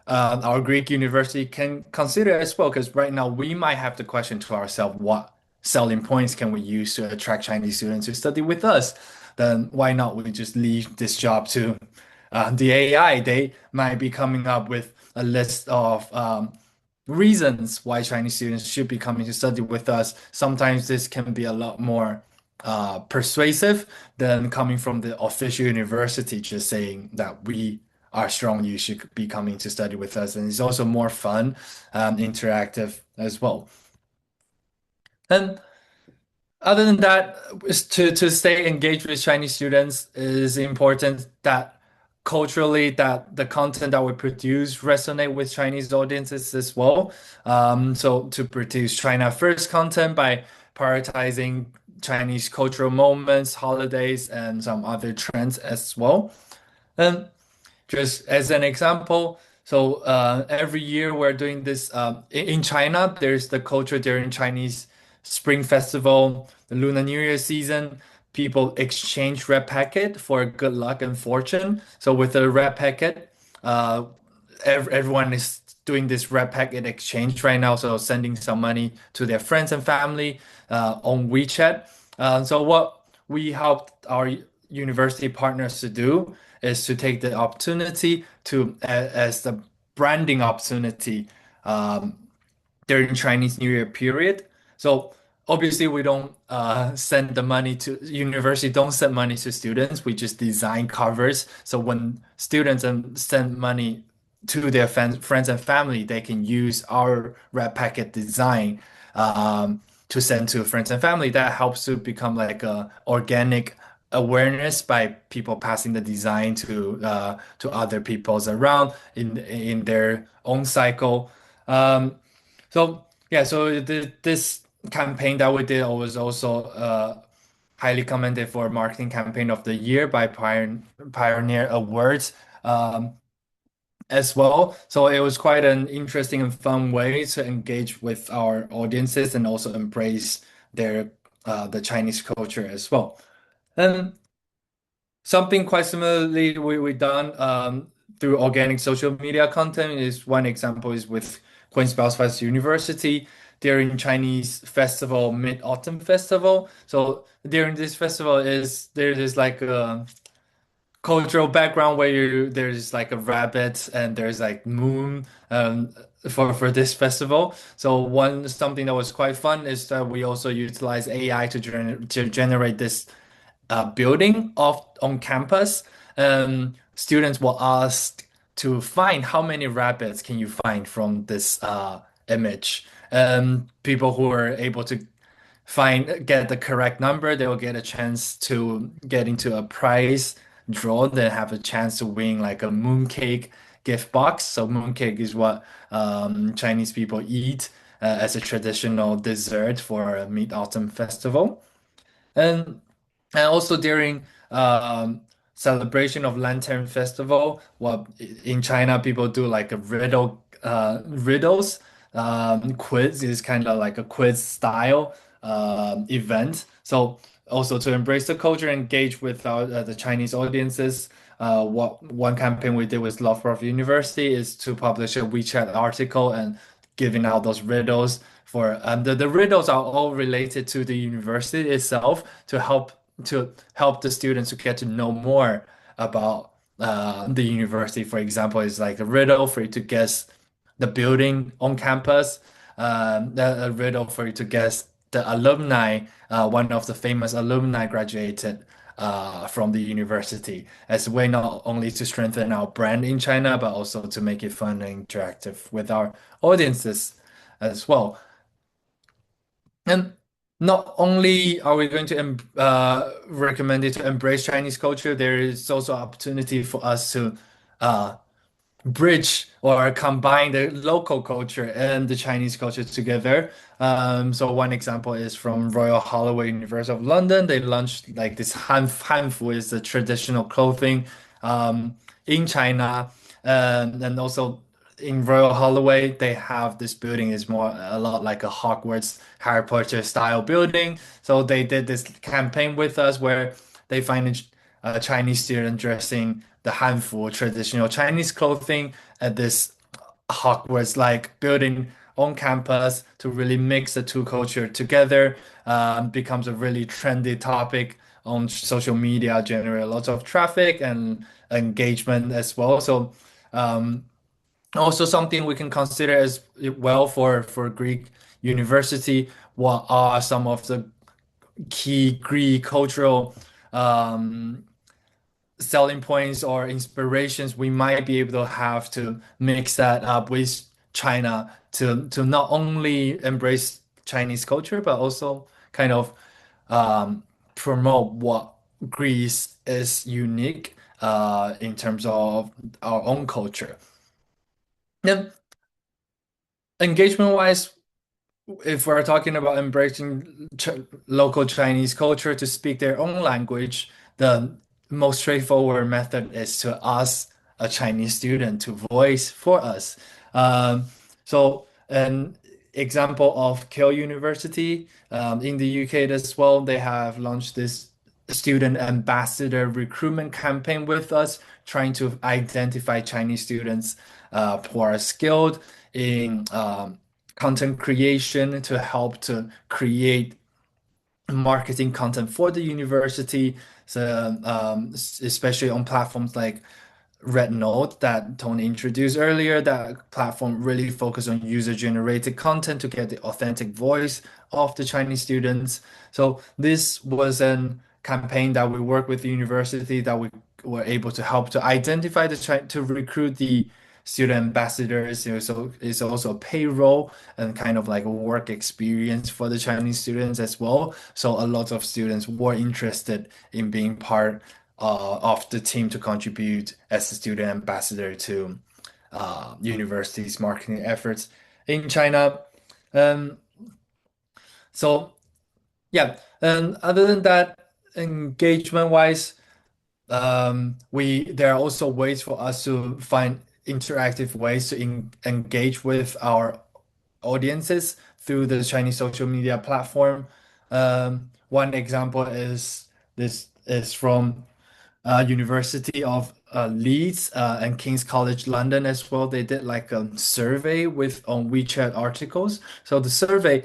our Greek university can consider as well, because right now we might have the question to ourselves, what selling points can we use to attract Chinese students to study with us? Then why not we just leave this job to the AI? They might be coming up with a list of reasons why Chinese students should be coming to study with us. Sometimes this can be a lot more persuasive than coming from the official university just saying that we are strong, you should be coming to study with us. And it's also more fun, interactive as well. And other than that, to stay engaged with Chinese students is important that culturally that the content that we produce resonate with Chinese audiences as well. So to produce China first content by prioritizing Chinese cultural moments, holidays, and some other trends as well. And just as an example, so every year we're doing this in China. There's the culture during Chinese Spring Festival, the Lunar New Year season. People exchange red packet for good luck and fortune. So with the red packet, uh, everyone is doing this red packet exchange right now. So sending some money to their friends and family on WeChat. So what we helped our university partners to do is to take the opportunity to as the branding opportunity during Chinese New Year period. So obviously we don't send the money to university, don't send money to students. We just design covers. So when students send money to their friends and family, they can use our red packet design to send to friends and family. That helps to become like a organic awareness by people passing the design to other peoples around in their own cycle. So yeah, so this campaign that we did was also highly commended for marketing campaign of the year by Pioneer Awards as well. So it was quite an interesting and fun way to engage with our audiences and also embrace their the Chinese culture as well. And something quite similarly we done through organic social media content is one example is with Queen's Belfast University during Chinese festival, Mid-Autumn Festival. So during this festival is there is like a cultural background where there's like a rabbit and there's like moon for this festival. So something that was quite fun is that we also utilize AI to generate this building on campus. Students were asked to find how many rabbits can you find from this image. People who are able to get the correct number, they will get a chance to get into a prize draw. They have a chance to win like a mooncake gift box. So mooncake is what Chinese people eat as a traditional dessert for a Mid-Autumn Festival. And also during celebration of Lantern Festival, what in China people do like a riddles. Quiz is kind of like a quiz style event. So also to embrace the culture, engage with the Chinese audiences. What one campaign we did with Loughborough University is to publish a WeChat article and giving out those riddles for the riddles are all related to the university itself to help the students to get to know more about the university. For example, it's like a riddle for you to guess the building on campus, a riddle for you to guess the alumni. One of the famous alumni graduated from the university as a way not only to strengthen our brand in China, but also to make it fun and interactive with our audiences as well. And not only are we going to recommend it to embrace Chinese culture, there is also opportunity for us to bridge or combine the local culture and the Chinese culture together. So one example is from Royal Holloway, University of London. They launched like this hanfu is the traditional clothing in China, and also in Royal Holloway they have this building is more a lot like a Hogwarts Harry Potter style building. So they did this campaign with us where they find a Chinese student dressing the hanfu traditional Chinese clothing at this Hogwarts-like building on campus to really mix the two culture together. Becomes a really trendy topic on social media, generate a lot of traffic and engagement as well. So also something we can consider as well for Greek university. What are some of the key Greek cultural selling points or inspirations we might be able to have to mix that up with China to not only embrace Chinese culture but also kind of promote what Greece is unique in terms of our own culture. And engagement wise, if we're talking about embracing local Chinese culture to speak their own language, the most straightforward method is to ask a Chinese student to voice for us. So an example of Keele University in the UK as well, they have launched this student ambassador recruitment campaign with us, trying to identify Chinese students who are skilled in content creation to help to create marketing content for the university. So especially on platforms like Red Note that Tony introduced earlier, that platform really focused on user-generated content to get the authentic voice of the Chinese students. So this was a campaign that we worked with the university that we were able to help to identify to recruit the student ambassadors. So it's also a payroll and kind of like a work experience for the Chinese students as well. So a lot of students were interested in being part of the team to contribute as a student ambassador to university's marketing efforts in China. Um, so yeah, and other than that, engagement wise, there are also ways for us to find interactive ways to engage with our audiences through the Chinese social media platform. One example is this is from University of Leeds and King's College London as well. They did like a survey with on WeChat articles. So the survey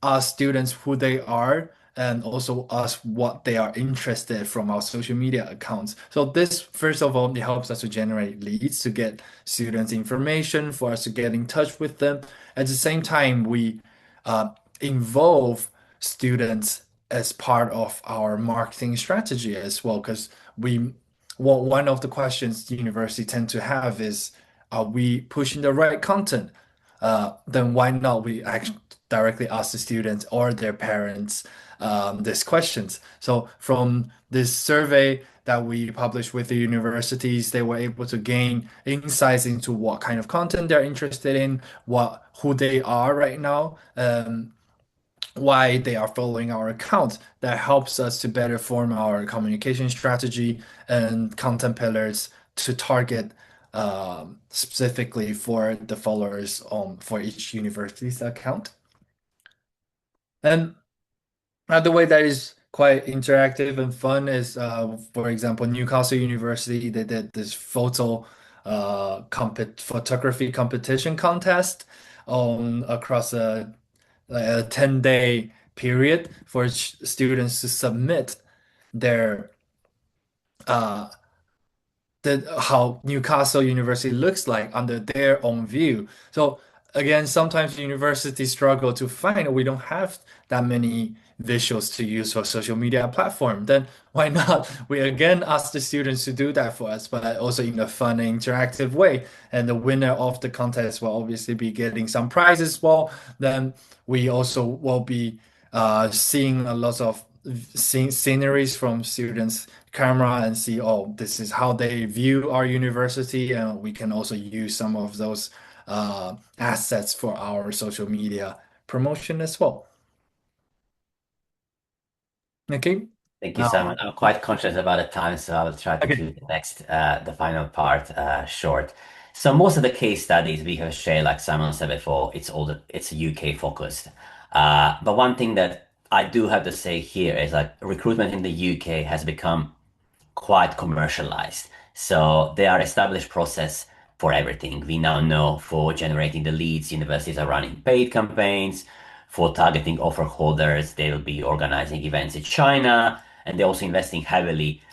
asked students who they are and also ask what they are interested from our social media accounts. So this, first of all, it helps us to generate leads, to get students information, for us to get in touch with them. At the same time, we uh, involve students as part of our marketing strategy as well, because one of the questions the university tend to have is, are we pushing the right content? Then why not we actually directly ask the students or their parents these questions. So from this survey that we published with the universities, they were able to gain insights into what kind of content they're interested in, who they are right now, why they are following our account. That helps us to better form our communication strategy and content pillars to target specifically for the followers for each university's account. And the way that is quite interactive and fun is, for example, Newcastle University, they did this photography competition contest on across a 10-day period for students to submit their uh, how Newcastle University looks like under their own view. So again, sometimes universities struggle to find, we don't have that many visuals to use for social media platform. Then why not? We again ask the students to do that for us, but also in a fun and interactive way. And the winner of the contest will obviously be getting some prizes. Well, then we also will be seeing a lot of sceneries from students' camera and see, oh, this is how they view our university, and we can also use some of those assets for our social media promotion as well. Okay. Thank you, Simon. I'm quite conscious about the time, so I will try to Okay. keep the final part, short. So most of the case studies we have shared, like Simon said before, it's UK focused. But one thing that I do have to say here is like recruitment in the UK has become quite commercialized. So there are established process for everything. We now know for generating the leads, universities are running paid campaigns. For targeting offer holders, they will be organizing events in China, and they're also investing heavily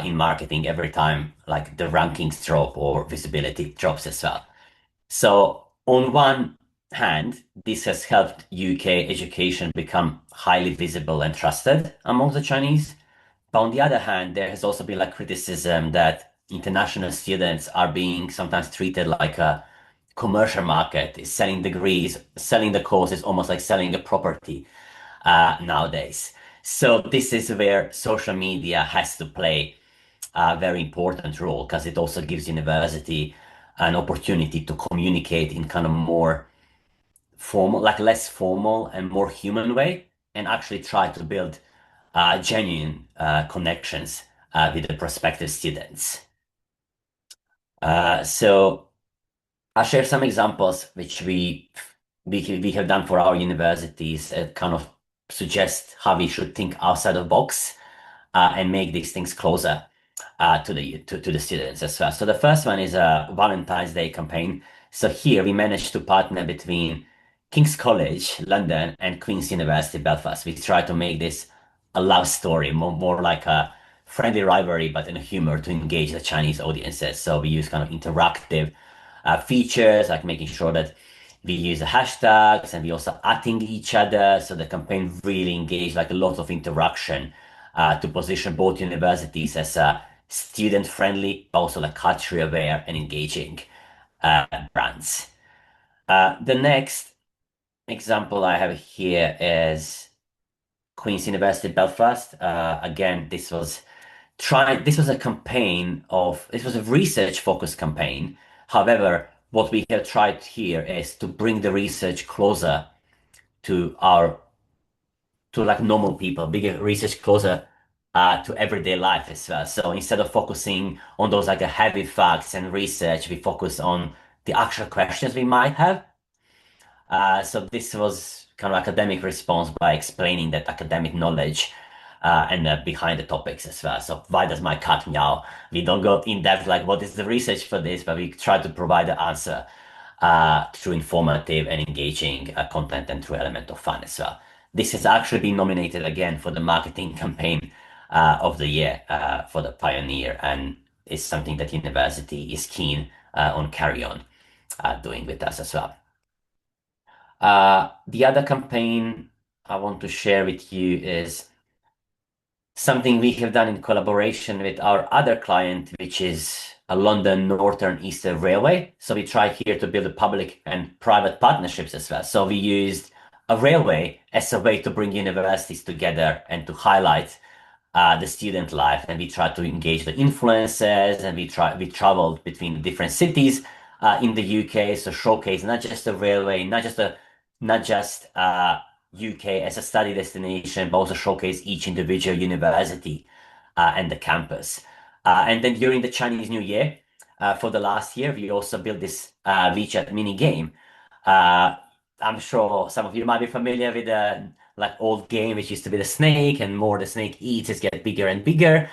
in marketing every time like the rankings drop or visibility drops as well. So on one hand, this has helped UK education become highly visible and trusted among the Chinese. But on the other hand, there has also been like criticism that international students are being sometimes treated like a commercial market, is selling degrees, selling the courses, almost like selling a property nowadays. So this is where social media has to play a very important role because it also gives university an opportunity to communicate in kind of more formal, like less formal and more human way, and actually try to build genuine connections with the prospective students. So I'll share some examples which we have done for our universities. Kind of suggest how we should think outside the box and make these things closer to the students as well. So the first one is a Valentine's Day campaign. So here we managed to partner between King's College London and Queen's University Belfast. We try to make this a love story, more like a friendly rivalry, but in a humor to engage the Chinese audiences. So we use kind of interactive features, like making sure that we use the hashtags and we also atting each other. So the campaign really engaged like a lot of interaction to position both universities as student friendly, but also like culturally aware and engaging brands. The next example I have here is Queen's University Belfast. Again, this was a research focused campaign. However, what we have tried here is to bring the research closer to like normal people, bring research closer to everyday life as well. So instead of focusing on those like heavy facts and research, we focus on the actual questions we might have. So this was kind of academic response by explaining that academic knowledge and behind the topics as well. So why does my cat meow? We don't go in depth like what is the research for this, but we try to provide the answer through informative and engaging content and through element of fun as well. this has actually been nominated again for the marketing campaign of the year for the Pioneer, and is something that university is keen on carry on doing with us as well. The other campaign I want to share with you is something we have done in collaboration with our other client, which is a London Northern Eastern Railway. So we try here to build public and private partnerships as well. So we used a railway as a way to bring universities together and to highlight the student life, and we try to engage the influencers, and we traveled between different cities in the UK, so showcase not just the railway, not just UK as a study destination, but also showcase each individual university and the campus. And then during the Chinese New Year, for the last year, we also built this WeChat mini game. I'm sure some of you might be familiar with the like old game, which used to be the snake, and more the snake eats, it gets bigger and bigger.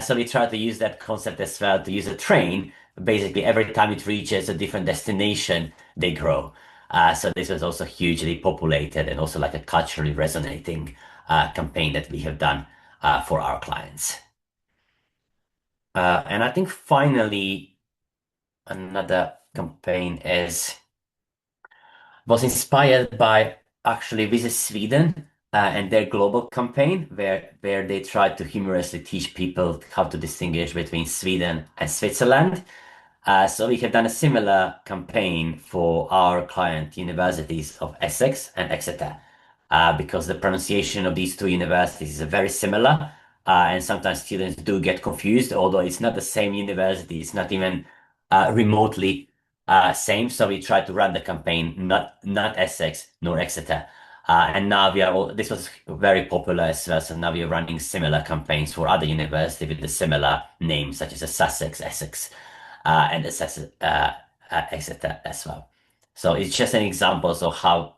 So we try to use that concept as well, to use a train. Basically, every time it reaches a different destination, they grow. So this was also hugely populated and also like a culturally resonating campaign that we have done for our clients. And I think finally, another campaign was inspired by actually Visit Sweden and their global campaign, where they tried to humorously teach people how to distinguish between Sweden and Switzerland. So we have done a similar campaign for our client universities of Essex and Exeter, because the pronunciation of these two universities is very similar, and sometimes students do get confused, although it's not the same university, it's not even remotely same. So we tried to run the campaign, not Essex nor Exeter. And now this was very popular as well. So now we are running similar campaigns for other universities with the similar names, such as Sussex, Essex, and Exeter as well. So it's just an example of how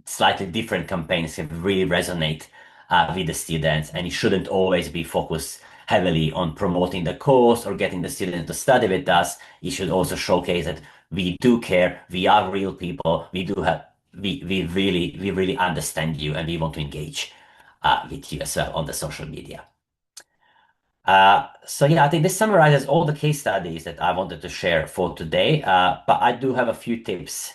slightly different campaigns can really resonate with the students, and it shouldn't always be focused heavily on promoting the course or getting the students to study with us. It should also showcase that we do care, we are real people, we really understand you, and we want to engage with you as well on the social media. So yeah, I think this summarizes all the case studies that I wanted to share for today. But I do have a few tips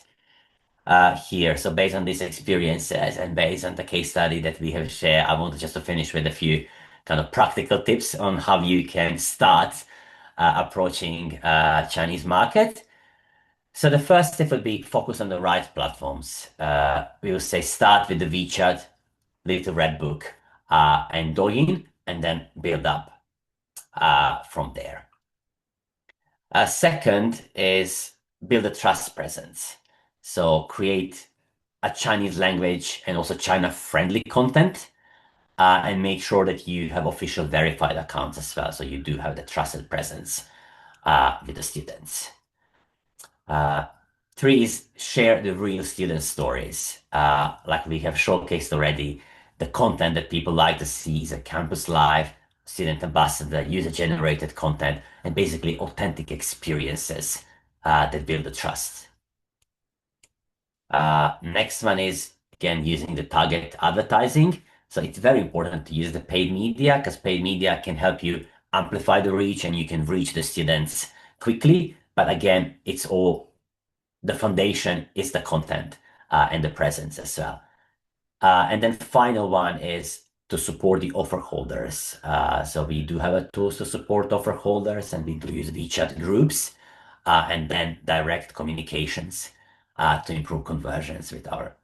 here. So based on these experiences and based on the case study that we have shared, I wanted just to finish with a few kind of practical tips on how you can start approaching Chinese market. So the first tip would be focus on the right platforms. We will say start with the WeChat, Little Red Book, and Douyin, and then build up from there. Second is build a trust presence. So create a Chinese language and also China-friendly content, and make sure that you have official verified accounts as well. So you do have the trusted presence with the students. Three is share the real student stories. Like we have showcased already, the content that people like to see is a campus live, student ambassador, user-generated content, and basically authentic experiences that build the trust. Next one is, again, using the target advertising. So it's very important to use the paid media, because paid media can help you amplify the reach and you can reach the students quickly. But again, the foundation is the content and the presence as well. And then final one is to support the offer holders. So we do have a tools to support offer holders, and we do use WeChat groups and then direct communications to improve conversions with our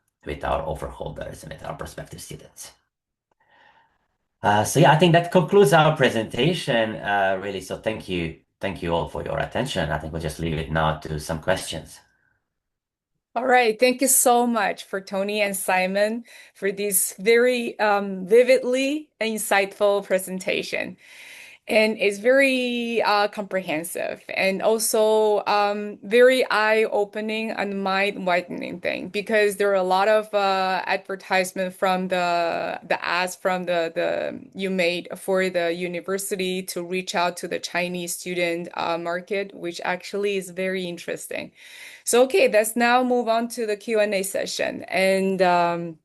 offer holders and with our prospective students. So yeah, I think that concludes our presentation, really. So thank you all for your attention. I think we'll just leave it now to some questions. All right. Thank you so much for Tony and Simon for this very vividly insightful presentation. And it's very comprehensive and also very eye-opening and mind-widening thing, because there are a lot of advertisement from the ads from the you made for the university to reach out to the Chinese student market, which actually is very interesting. So okay, let's now move on to the Q&A session. And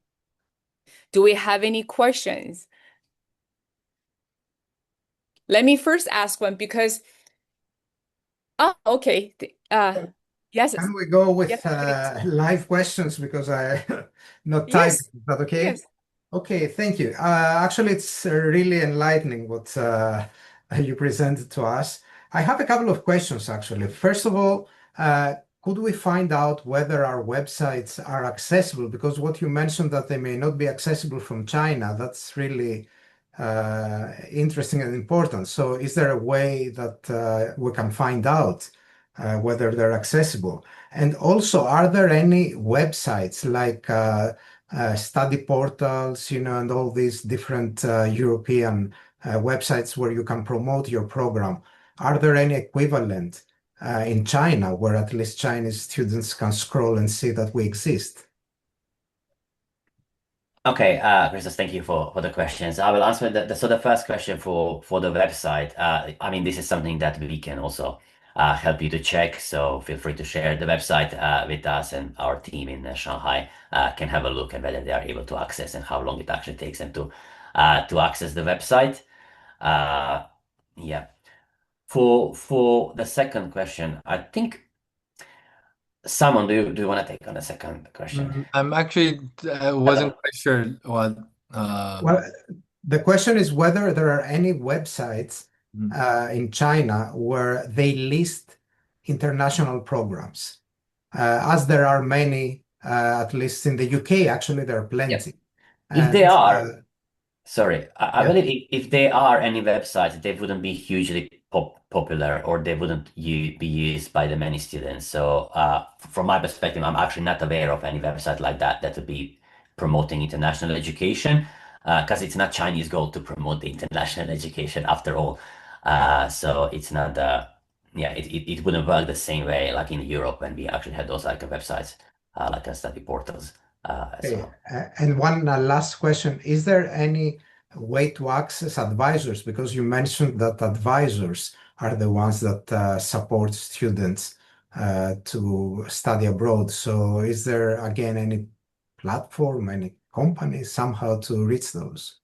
Do we have any questions? Let me first ask one because, oh, okay. Yes, Can we go yes, with please. live questions because I not typing? Yes, Is that okay? yes. Okay, thank you. Actually, it's really enlightening what you presented to us. I have a couple of questions, actually. First of all, could we find out whether our websites are accessible? Because what you mentioned that they may not be accessible from China, that's really interesting and important. So is there a way that we can find out whether they're accessible? And also, are there any websites like study portals, and all these different European websites where you can promote your program? Are there any equivalent in China where at least Chinese students can scroll and see that we exist? Okay, Christos, thank you for the questions. I will answer so the first question for the website. I mean, this is something that we can also help you to check. So feel free to share the website with us, and our team in Shanghai can have a look at whether they are able to access and how long it actually takes them to access the website. Uh, yeah. For the second question, I think Simon, do you want to take on the second question? I'm actually wasn't quite sure what Well, the question is whether there are any websites mm, in China where they list international programs, as there are many, at least in the UK, actually, there are Yes. plenty. If And they are, Sorry, I yeah, believe if there are any websites, they wouldn't be hugely popular or they wouldn't be used by the many students. So, from my perspective, I'm actually not aware of any website like that that would be promoting international education, because it's not Chinese goal to promote the international education after all. So it's not, yeah, it wouldn't work the same way like in Europe when we actually had those like websites, like study portals, as okay. well. And one last question, is there any way to access advisors? Because you mentioned that advisors are the ones that support students to study abroad. So is there, again, any platform, any company somehow to reach those?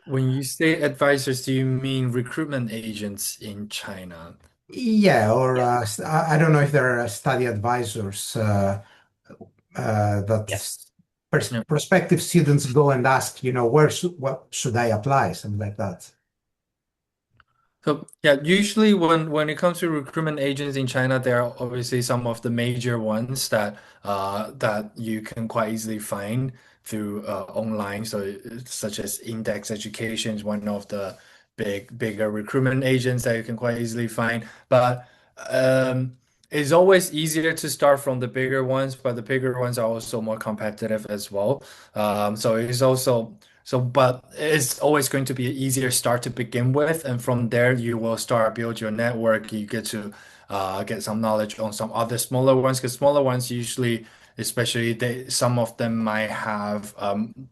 when you say advisors, do you mean recruitment agents in China? Yeah, or Yes. I don't know if there are study advisors that Yes. Yeah. prospective students go and ask, what should I apply, something like that. So yeah, usually when it comes to recruitment agents in China, there are obviously some of the major ones that you can quite easily find through online. So such as Index Education is one of the bigger recruitment agents that you can quite easily find. But um, it's always easier to start from the bigger ones, but the bigger ones are also more competitive as well. So it's also but it's always going to be an easier start to begin with, and from there you will start build your network. You get to get some knowledge on some other smaller ones, because smaller ones usually, especially some of them might have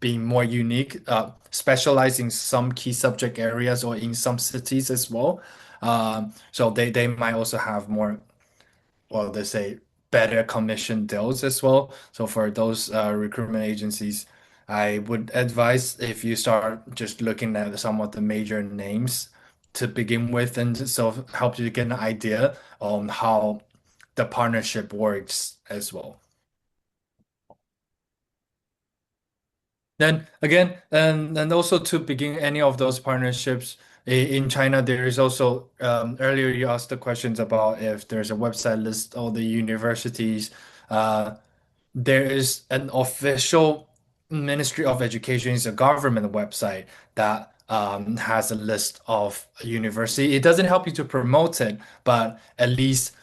been more unique, specialize in some key subject areas or in some cities as well. So they might also have more, well, they say better commission deals as well. So for those recruitment agencies, I would advise if you start just looking at some of the major names to begin with, and so help you to get an idea on how the partnership works as well. Then again, and also to begin any of those partnerships in China, there is also earlier you asked the questions about if there's a website list all the universities. Uh, there is an official Ministry of Education, is a government website that has a list of university. It doesn't help you to promote it, but at least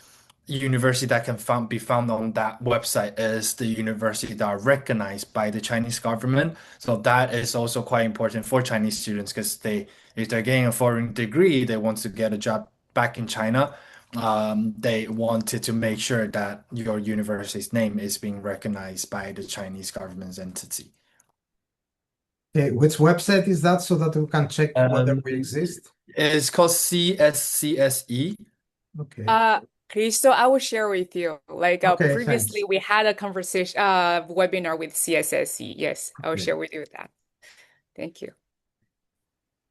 university that can be found on that website is the university that are recognized by the Chinese government. So that is also quite important for Chinese students because if they're getting a foreign degree, they want to get a job back in China. They wanted to make sure that your university's name is being recognized by the Chinese government's entity. Okay, which website is that so that we can check whether Um, we exist? it's called CSCSE. Okay. Cristo, I will share with you. Like Okay, previously, thanks. we had a conversation, webinar with CSSE. Yes, I will Okay. share with you that. Thank you.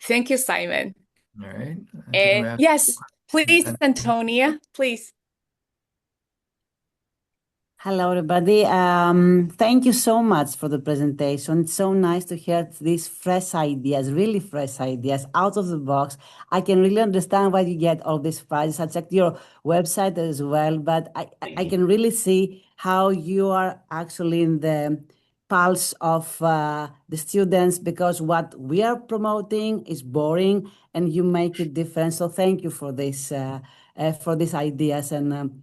Thank you, Simon. All right. I think we And have yes, please, and Antonia, please. Hello, everybody. Thank you so much for the presentation. It's so nice to hear these fresh ideas, really fresh ideas out of the box. I can really understand why you get all these prizes. I checked your website as well, but Thank I you. can really see how you are actually in the pulse of the students, because what we are promoting is boring and you make it different. So thank you for these ideas and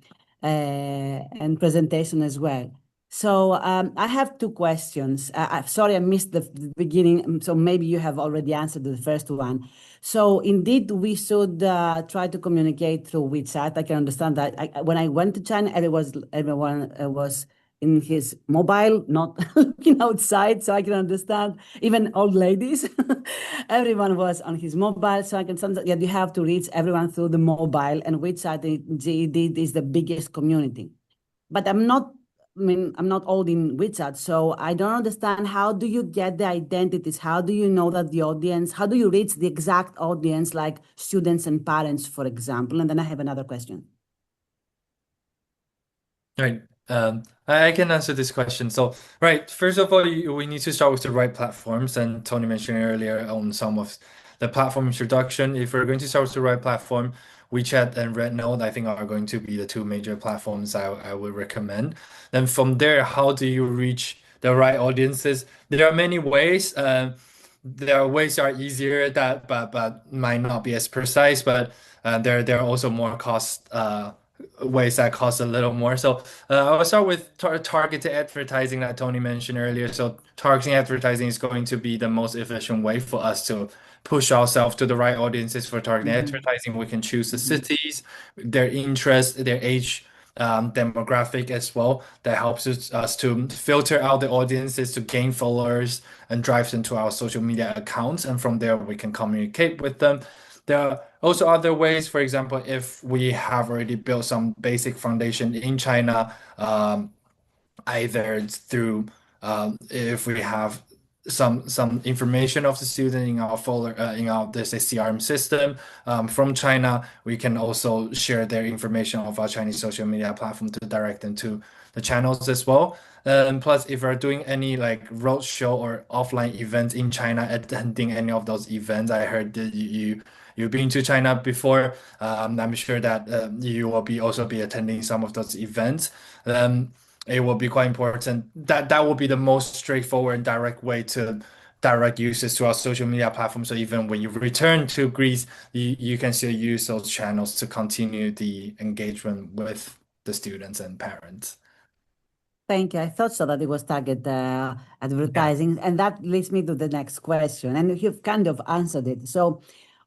presentation as well. So I have two questions. Sorry, I missed the beginning, so maybe you have already answered the first one. So indeed, we should try to communicate through WeChat. I can understand that. When I went to China, everyone was in his mobile, not looking outside, so I can understand. Even old ladies, everyone was on his mobile, so I can understand that you have to reach everyone through the mobile, and WeChat indeed is the biggest community. But I'm not old in WeChat, so I don't understand, how do you get the identities? How do you know that the audience, how do you reach the exact audience, like students and parents, for example? And then I have another question. right. I can answer this question. So, right, first of all, we need to start with the right platforms. And Tony mentioned earlier on some of the platform introduction. If we're going to start with the right platform, WeChat and RedNote, I think are going to be the two major platforms I would recommend. Then from there, how do you reach the right audiences? There are many ways. There are ways that are easier that but might not be as precise, but there are also more cost ways that cost a little more. So I'll start with targeted advertising that Tony mentioned earlier. So targeting advertising is going to be the most efficient way for us to push ourselves to the right audiences for targeting advertising. We can choose the cities, their interest, their age, demographic as well. That helps us to filter out the audiences to gain followers and drive them to our social media accounts. And from there, we can communicate with them. There are also other ways. For example, if we have already built some basic foundation in China, either through if we have some information of the student in our folder in our there's a CRM system from China, we can also share their information of our Chinese social media platform to direct them to the channels as well. And plus, if we're doing any like roadshow or offline events in China, attending any of those events, I heard that you've been to China before. I'm sure that you will also be attending some of those events. It will be quite important. That will be the most straightforward and direct way to direct users to our social media platform. So even when you return to Greece, you can still use those channels to continue the engagement with the students and parents. Thank you. I thought so that it was target Yeah. advertising, and that leads me to the next question, and you've kind of answered it. So,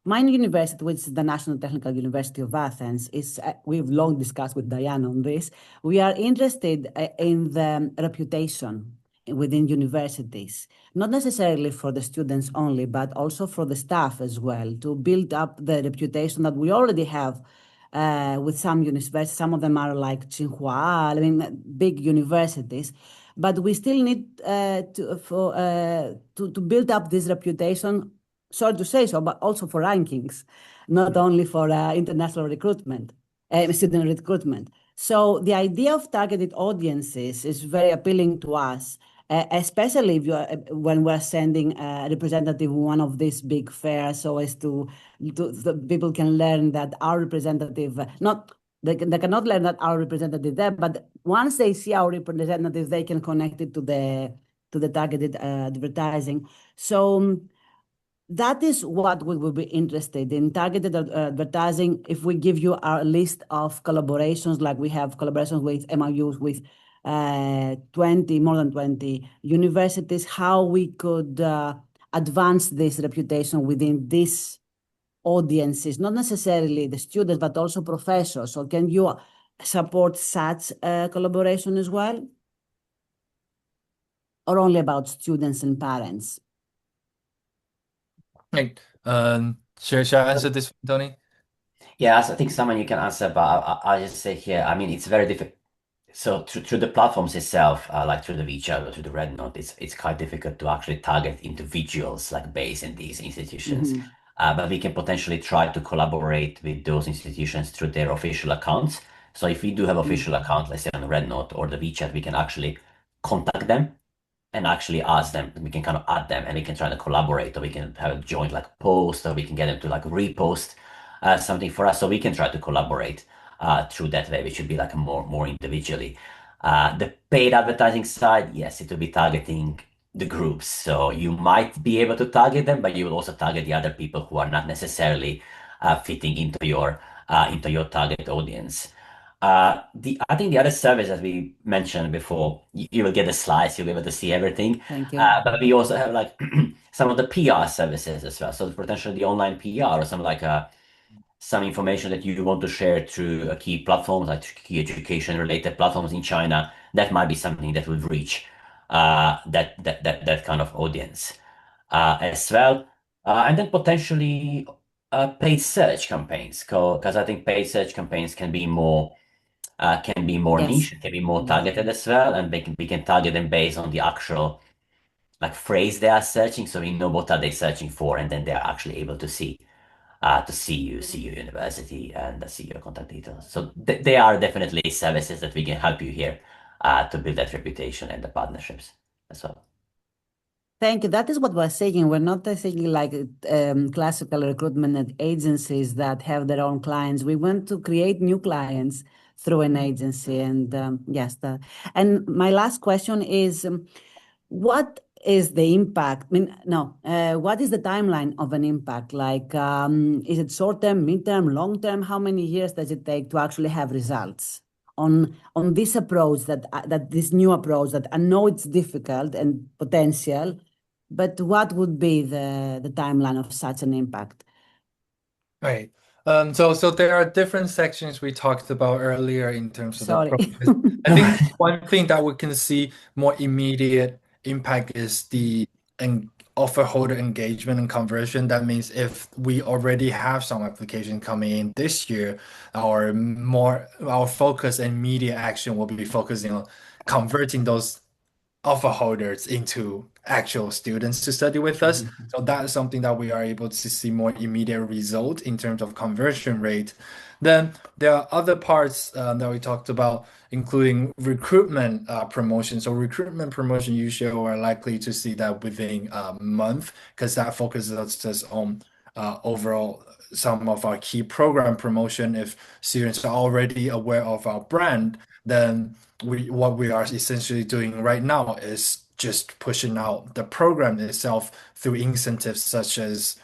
my university, which is the National Technical University of Athens, is we've long discussed with Diana on this. We are interested in the reputation within universities, not necessarily for the students only, but also for the staff as well, to build up the reputation that we already have with some universities. Some of them are like Tsinghua, I mean, big universities. But we still need to build up this reputation, sorry to say so, but also for rankings, not only for international recruitment, student recruitment. So the idea of targeted audiences is very appealing to us, especially if when we're sending a representative one of these big fairs, so as to the people can learn that our representative, not they cannot learn that our representative there, but once they see our representative, they can connect it to the targeted advertising. So that is what we will be interested in, targeted advertising. If we give you our list of collaborations, like we have collaborations with MOUs with 20, more than 20 universities, how we could advance this reputation within these audiences, not necessarily the students, but also professors. So can you support such collaboration as well? Or only about students and parents? Right. Should I answer this, Tony? Yes, I think someone you can answer, but I'll just say here, I mean, it's very difficult. So through the platforms itself, like through the WeChat or through the Red Note, it's quite difficult to actually target individuals like based in these institutions. But we can potentially try to collaborate with those institutions through their official accounts. So if we do have official account, let's say on the Red Note or the WeChat, we can actually contact them and actually ask them. We can kind of add them, and we can try to collaborate, or we can have a joint like post, or we can get them to like repost something for us, so we can try to collaborate through that way, which should be like a more individually. The paid advertising side, yes, it will be targeting the groups. So you might be able to target them, but you will also target the other people who are not necessarily fitting into your target audience. I think the other service that we mentioned before, you will get the slides, you'll be able to see everything. Thank you. But we also have like some of the PR services as well. So potentially the online PR or some information that you want to share through key platforms, like key education related platforms in China. That might be something that would reach that kind of audience as well. And then potentially paid search campaigns, because I think paid search campaigns can be more Yes. niche, can be more targeted as well, and we can target them based on the actual like phrase they are searching, so we know what are they searching for, and then they are actually able to see your university and see your contact details. So they are definitely services that we can help you here to build that reputation and the partnerships as well. Thank you. That is what we're saying. We're not saying like classical recruitment agencies that have their own clients. We want to create new clients through an agency. And yes, and my last question is, what is the impact? I mean, no, what is the timeline of an impact? Like, is it short term, mid term, long term? How many years does it take to actually have results on this approach that this new approach that I know it's difficult and potential, but what would be the timeline of such an impact? Right. So there are different sections we talked about earlier in terms of the Sorry. process. I think one thing that we can see more immediate impact is the offer holder engagement and conversion. That means if we already have some application coming in this year, our focus and media action will be focusing on converting those offer holders into actual students to study with us. So that is something that we are able to see more immediate result in terms of conversion rate. Then there are other parts that we talked about, including recruitment promotion. So recruitment promotion, usually are likely to see that within a month, because that focuses us just on overall some of our key program promotion. If students are already aware of our brand, then what we are essentially doing right now is just pushing out the program itself through incentives such as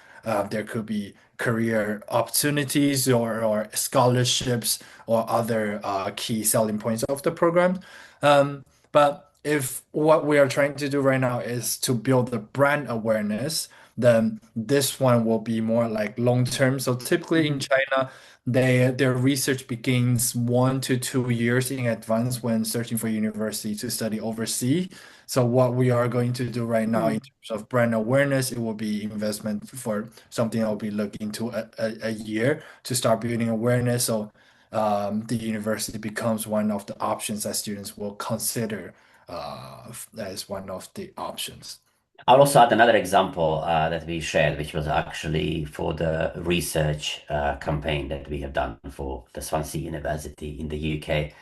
there could be career opportunities or scholarships or other key selling points of the program. But if what we are trying to do right now is to build the brand awareness, then this one will be more like long term. So typically in China, their research begins 1 to 2 years in advance when searching for university to study overseas. So what we are going to do right now in terms of brand awareness, it will be investment for something I'll be looking to a year to start building awareness. So the university becomes one of the options that students will consider as one of the options. I'll also add another example that we shared, which was actually for the research campaign that we have done for the Swansea University in the UK.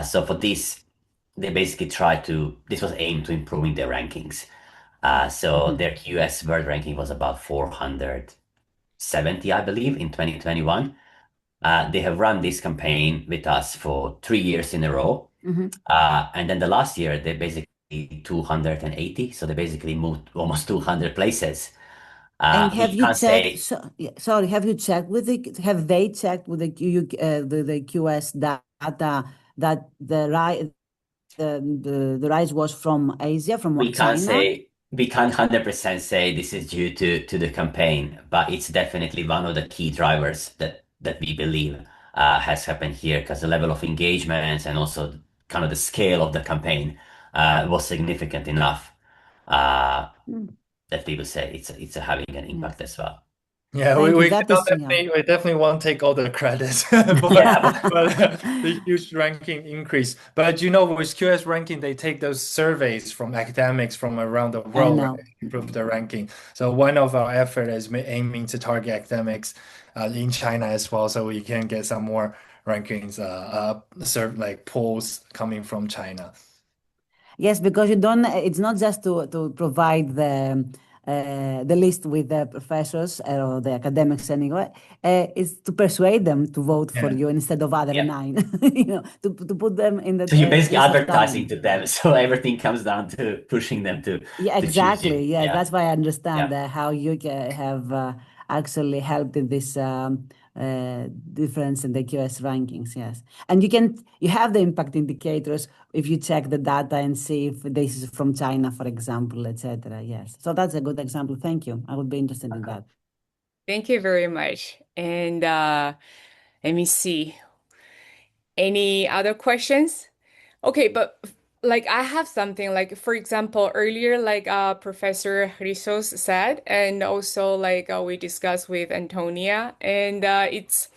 So for this, they basically this was aimed to improving their rankings. So their US World ranking was about 470, I believe, in 2021. They have run this campaign with us for 3 years in a row. And then the last year, they basically 280. So they basically moved almost 200 places. And We have you can't say checked? Sorry, have you checked with have they checked with the QS data that the rise was from Asia, from we what, can't China? say we can't 100% say this is due to the campaign, but it's definitely one of the key drivers that we believe has happened here, because the level of engagement and also kind of the scale of the campaign was significant enough that people say it's having an impact as well. Yeah, Thank you. we That cannot is, yeah. we definitely won't take all the credit Yeah, for the huge ranking increase. But with QS ranking, they take those surveys from academics from around the I world, right, know. to improve the ranking. So one of our effort is aiming to target academics in China as well, so we can get some more rankings, serve like polls coming from China. Yes, because you don't, it's not just to provide the list with the professors or the academics anyway, it's to persuade them to vote for Yeah. you instead of other yeah. nine, to put them in the So you're basically place of advertising China. to them. So everything comes down to pushing them Yeah, to choose exactly. you. Yes, Yeah, that's why I understand yeah. how you have actually helped in this difference in the QS rankings. Yes, and you have the impact indicators if you check the data and see if this is from China, for example, etc. Yes, so that's a good example. Thank you. I would be interested in that. Thank you very much. And let me see. Any other questions? Okay, but like I have something like for example earlier like Professor Rizos said and also like we discussed with Antonia and it's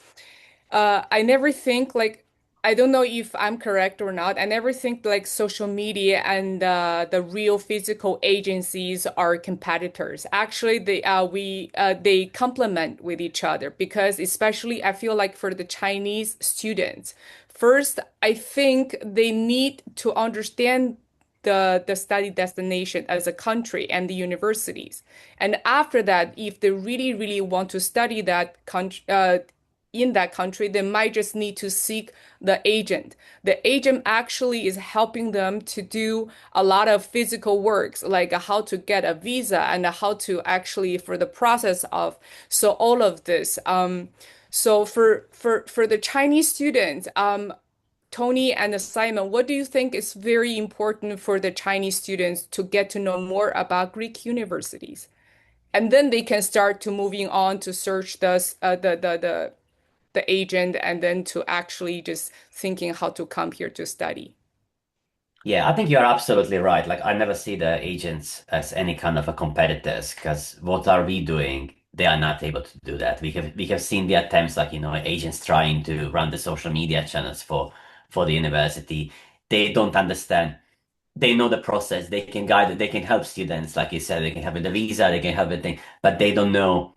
I never think like I don't know if I'm correct or not. I never think like social media and the real physical agencies are competitors. Actually, they complement with each other because especially I feel like for the Chinese students, first I think they need to understand the study destination as a country and the universities. And after that, if they really, really want to study that country, in that country, they might just need to seek the agent. The agent actually is helping them to do a lot of physical works, like how to get a visa and how to actually for the process of so all of this. So for the Chinese students, Tony and Simon, what do you think is very important for the Chinese students to get to know more about Greek universities? And then they can start to moving on to search the agent and then to actually just thinking how to come here to study. Yeah, I think you're absolutely right. Like, I never see the agents as any kind of a competitors because what are we doing? They are not able to do that. We have seen the attempts, like, agents trying to run the social media channels for the university. They don't understand. They know the process. They can guide. They can help students, like you said. They can help with the visa. They can help with things, but they don't know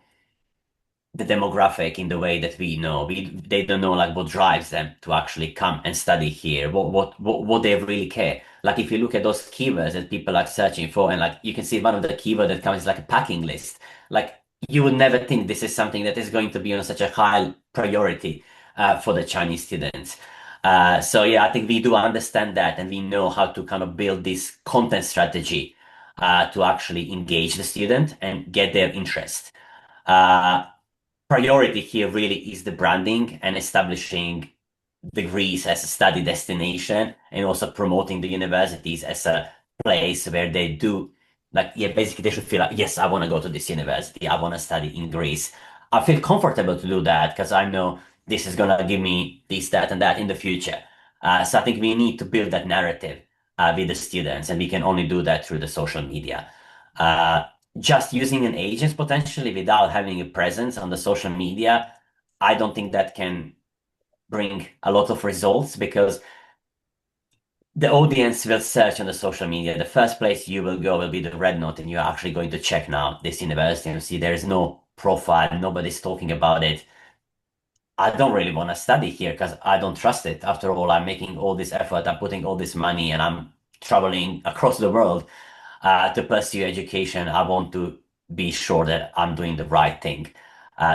the demographic in the way that we know. They don't know like what drives them to actually come and study here. What they really care. Like if you look at those keywords that people are searching for, and like you can see one of the keywords that comes is like a packing list. Like you would never think this is something that is going to be on such a high priority for the Chinese students. So yeah, I think we do understand that, and we know how to kind of build this content strategy to actually engage the student and get their interest. Uh, Priority here really is the branding and establishing the Greece as a study destination and also promoting the universities as a place where they do like yeah basically they should feel like yes I want to go to this university, I want to study in Greece. I feel comfortable to do that because I know this is gonna give me this that and that in the future. So I think we need to build that narrative with the students, and we can only do that through the social media. uh, just using an agent potentially without having a presence on the social media, I don't think that can bring a lot of results because the audience will search on the social media. The first place you will go will be the red note, and you're actually going to check now this university and see there is no profile, nobody's talking about it. I don't really want to study here because I don't trust it. After all, I'm making all this effort, I'm putting all this money, and I'm traveling across the world to pursue education. I want to be sure that I'm doing the right thing.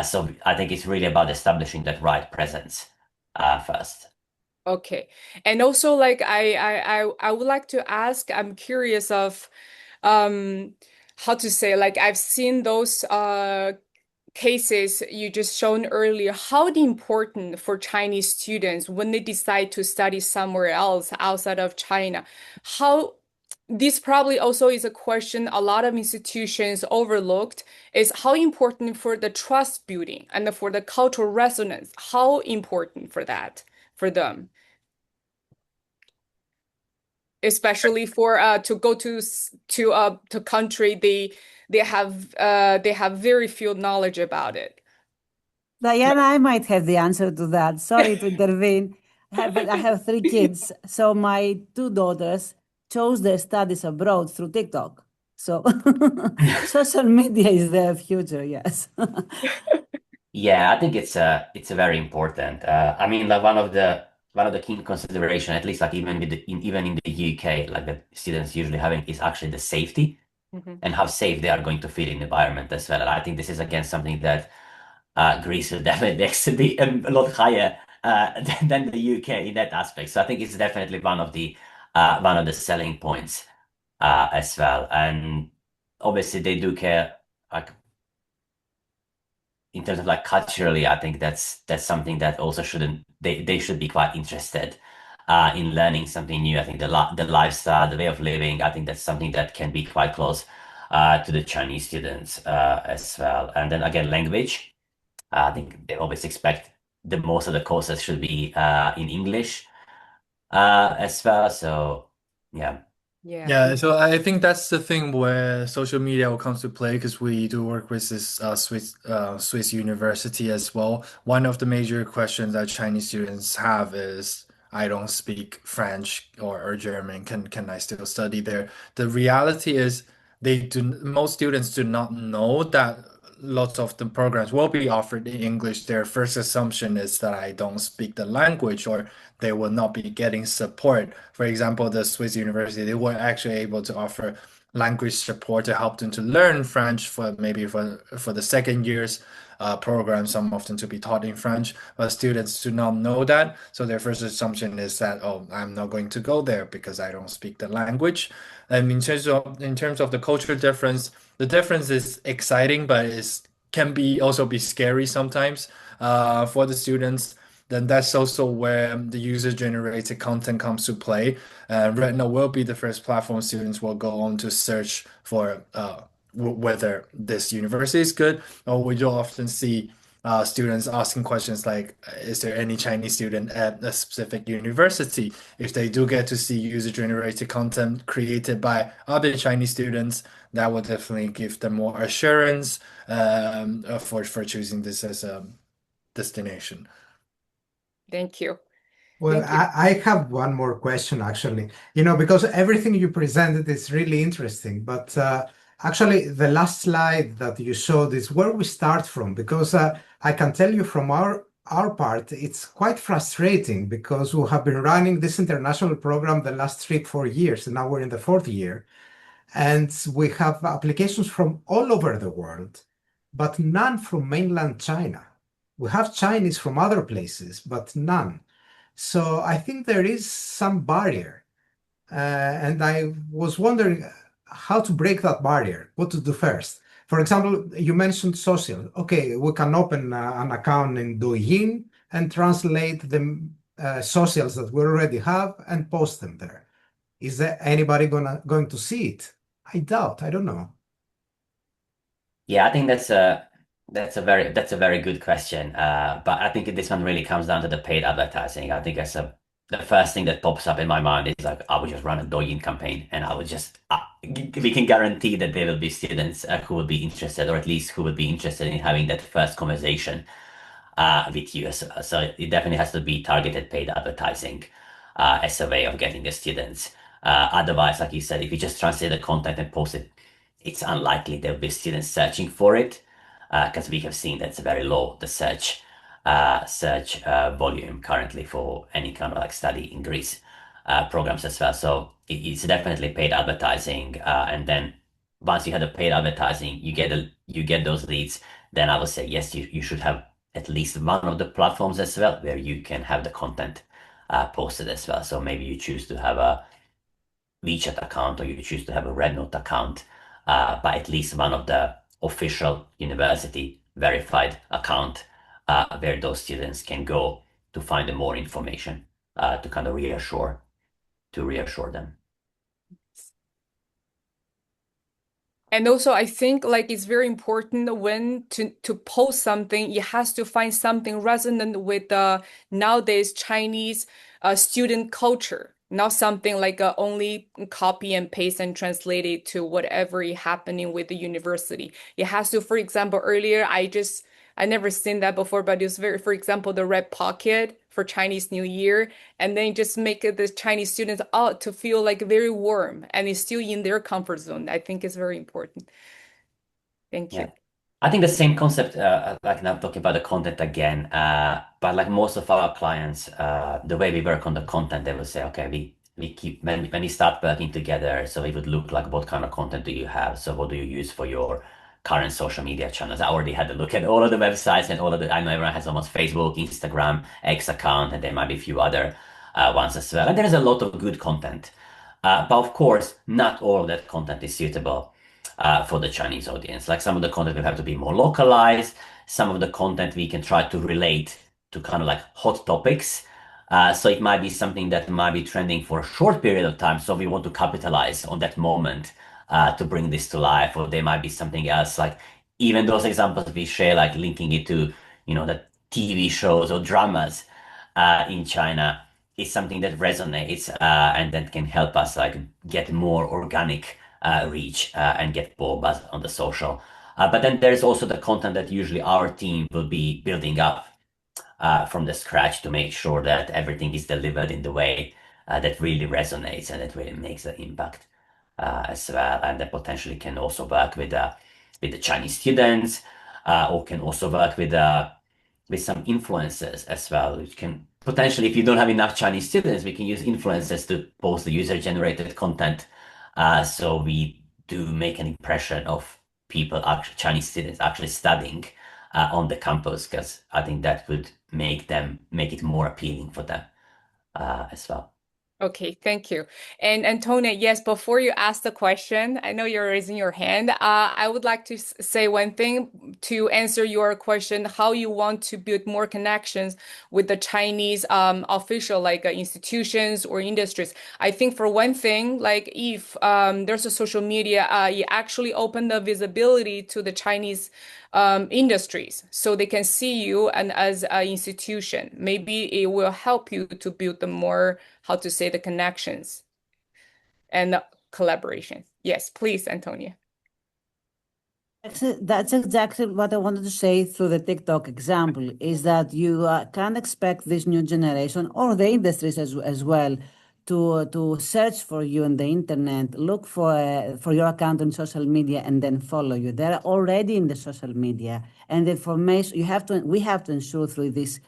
So I think it's really about establishing that right presence first. Okay. And also like I would like to ask, I'm curious of um how to say like I've seen those cases you just shown earlier, how important for Chinese students when they decide to study somewhere else outside of China. How this probably also is a question a lot of institutions overlooked is how important for the trust building and for the cultural resonance, how important for that for them. especially for to go to country they have very few knowledge about it. Diana, I might have the answer to that. Sorry to intervene. I have three kids. So my two daughters chose their studies abroad through TikTok. So social media is their future, yes. Yeah, I think it's a very important. I mean, like one of the key consideration, at least like even in the UK, like the students usually having is actually the safety Mhm. and how safe they are going to feel in the environment as well. And I think this is again something that Greece will definitely next to be a lot higher than the UK in that aspect. So I think it's definitely one of the selling points as well. And obviously they do care like in terms of like culturally, I think that's something that also shouldn't they should be quite interested in learning something new. I think the lifestyle, the way of living, I think that's something that can be quite close to the Chinese students as well. And then again, language. I think they always expect the most of the courses should be in English as well. So yeah. Yeah. Yeah, so I think that's the thing where social media will come to play because we do work with this Swiss university as well. One of the major questions that Chinese students have is, I don't speak French or German. Can I still study there? The reality is most students do not know that lots of the programs will be offered in English. Their first assumption is that I don't speak the language or they will not be getting support. For example, the Swiss university, they were actually able to offer language support to help them to learn French for maybe for the second year's program, some of them to be taught in French, but students do not know that. So their first assumption is that, oh, I'm not going to go there because I don't speak the language. And in terms of the cultural difference, the difference is exciting, but it can be also be scary sometimes for the students. Then that's also where the user-generated content comes to play. Retina will be the first platform students will go on to search for whether this university is good, or we do often see students asking questions like, is there any Chinese student at a specific university? If they do get to see user-generated content created by other Chinese students, that will definitely give them more assurance for choosing this as a destination. Thank you. Well, Thank you. I have one more question actually, because everything you presented is really interesting, but actually the last slide that you showed is where we start from, because I can tell you from our part, it's quite frustrating because we have been running this international program the last 3, 4 years, and now we're in the fourth year, and we have applications from all over the world, but none from mainland China. We have Chinese from other places, but none. So I think there is some barrier. And I was wondering how to break that barrier, what to do first. For example, you mentioned social. Okay, we can open an account in Douyin and translate the socials that we already have and post them there. Is there anybody going to see it? I doubt. I don't know. Yeah, I think that's a very good question. But I think this one really comes down to the paid advertising. I think the first thing that pops up in my mind is like I would just run a Douyin campaign, and I would just we can guarantee that there will be students who will be interested, or at least who would be interested in having that first conversation with you. So it definitely has to be targeted paid advertising as a way of getting the students. Otherwise, like you said, if you just translate the content and post it, it's unlikely there'll be students searching for it because we have seen that's very low, the search volume currently for any kind of like study in Greece programs as well. So it's definitely paid advertising, and then once you have the paid advertising, you get those leads. Then I would say yes, you should have at least one of the platforms as well where you can have the content posted as well. So maybe you choose to have a WeChat account or you choose to have a Rednote account, but at least one of the official university verified account where those students can go to find more information to kind of reassure them. And also, I think like it's very important when to post something, it has to find something resonant with the nowadays Chinese student culture. not something like only copy and paste and translate it to whatever is happening with the university. It has to, for example, earlier I never seen that before, but it was very, for example, the red pocket for Chinese New Year, and then just make the Chinese students out to feel like very warm and it's still in their comfort zone. I think is very important. Thank Yeah. you. I think the same concept, like now talking about the content again, but like most of our clients, the way we work on the content, they will say, okay, we keep when we start working together, so it would look like what kind of content do you have? So what do you use for your current social media channels? I already had a look at all of the websites and all of the, I know everyone has almost Facebook, Instagram, X account, and there might be a few other ones as well. And there is a lot of good content. But of course, not all of that content is suitable for the Chinese audience. Like some of the content will have to be more localized. Some of the content we can try to relate to kind of like hot topics. So it might be something that might be trending for a short period of time. So we want to capitalize on that moment to bring this to life. Or there might be something else, like even those examples we share, like linking it to, the TV shows or dramas in China is something that resonates and that can help us like get more organic reach and get more buzz on the social. But then there's also the content that usually our team will be building up from the scratch to make sure that everything is delivered in the way that really resonates and that really makes an impact as well. And that potentially can also work with the Chinese students or can also work with some influencers as well, which can potentially, if you don't have enough Chinese students, we can use influencers to post the user-generated content. So we do make an impression of people, actually, Chinese students actually studying on the campus, because I think that would make it more appealing for them as well. Okay, thank you. And Antonia, yes, before you ask the question, I know you're raising your hand. I would like to say one thing to answer your question, how you want to build more connections with the Chinese official like institutions or industries. I think for one thing, like if there's a social media, you actually open the visibility to the Chinese industries so they can see you and as an institution. Maybe it will help you to build the more, how to say, the connections and the collaboration. Yes, please, Antonia. That's exactly what I wanted to say through the TikTok example, is that you can expect this new generation or the industries as well to search for you on the internet, look for your account on social media, and then follow you. They're already in the social media, and the information we have to ensure through this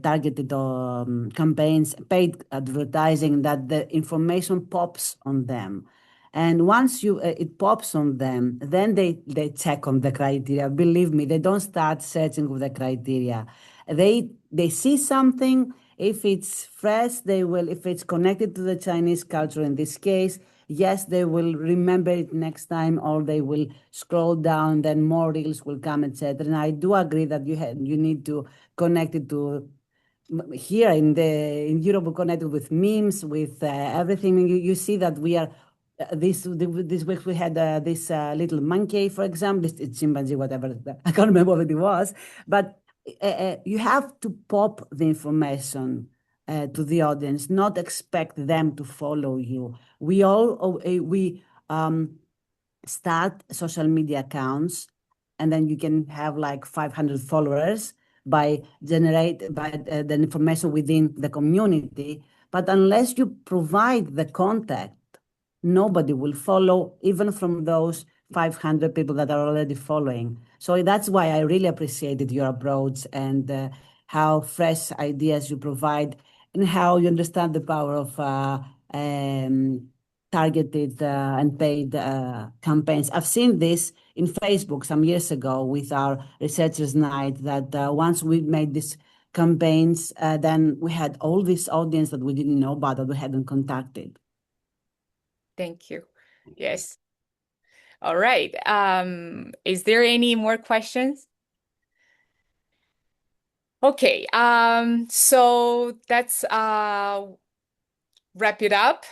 targeted campaigns, paid advertising, that the information pops on them. And once it pops on them, then they check on the criteria. Believe me, they don't start searching with the criteria. They see something. If it's fresh, they will. If it's connected to the Chinese culture, in this case, yes, they will remember it next time, or they will scroll down. Then more reels will come, etc. And I do agree that you need to connect it to here in Europe. We connected with memes, with everything. You see that we are this week we had this little monkey, for example, this chimpanzee, whatever. I can't remember what it was, but you have to pop the information to the audience, not expect them to follow you. We start social media accounts, and then you can have like 500 followers by the information within the community. But unless you provide the contact, nobody will follow, even from those 500 people that are already following. So that's why I really appreciated your approach and how fresh ideas you provide and how you understand the power of targeted and paid campaigns. I've seen this in Facebook some years ago with our researchers night, that once we made these campaigns, then we had all this audience that we didn't know about, that we hadn't contacted. Thank you. Yes. All right. Is there any more questions? Okay. So that's wrap it up.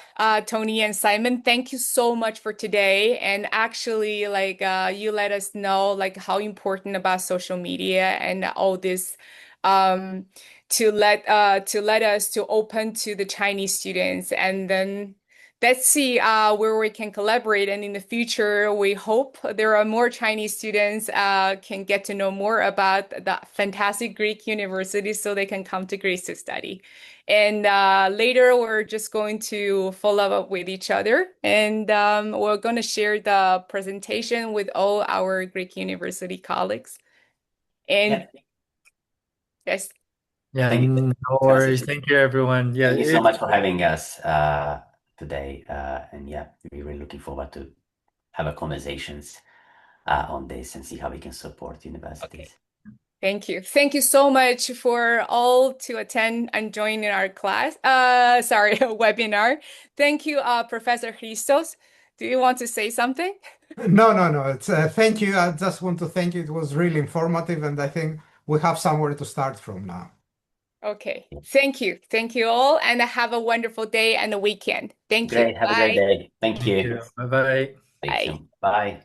Tony and Simon, thank you so much for today. And actually, like you let us know like how important about social media and all this to let us to open to the Chinese students, and then let's see where we can collaborate. And in the future, we hope there are more Chinese students can get to know more about the fantastic Greek universities so they can come to Greece to study. And later, we're just going to follow up with each other, and we're going to share the presentation with all our Greek university colleagues. And yes. Yeah, Thank you. no worries. Thank you, everyone. Yeah, Thank you so much for having us today. And yeah, we're really looking forward to have a conversations on this and see how we can support universities. Okay. Thank you. Thank you so much for all to attend and join in our class. Webinar. Thank you, Professor Christos. Do you want to say something? No. It's thank you. I just want to thank you. It was really informative, and I think we have somewhere to start from now. Okay. Thank you. Thank you all, and have a wonderful day and a weekend. Thank you. Great. Have a great day. Thank you. Bye-bye. Bye.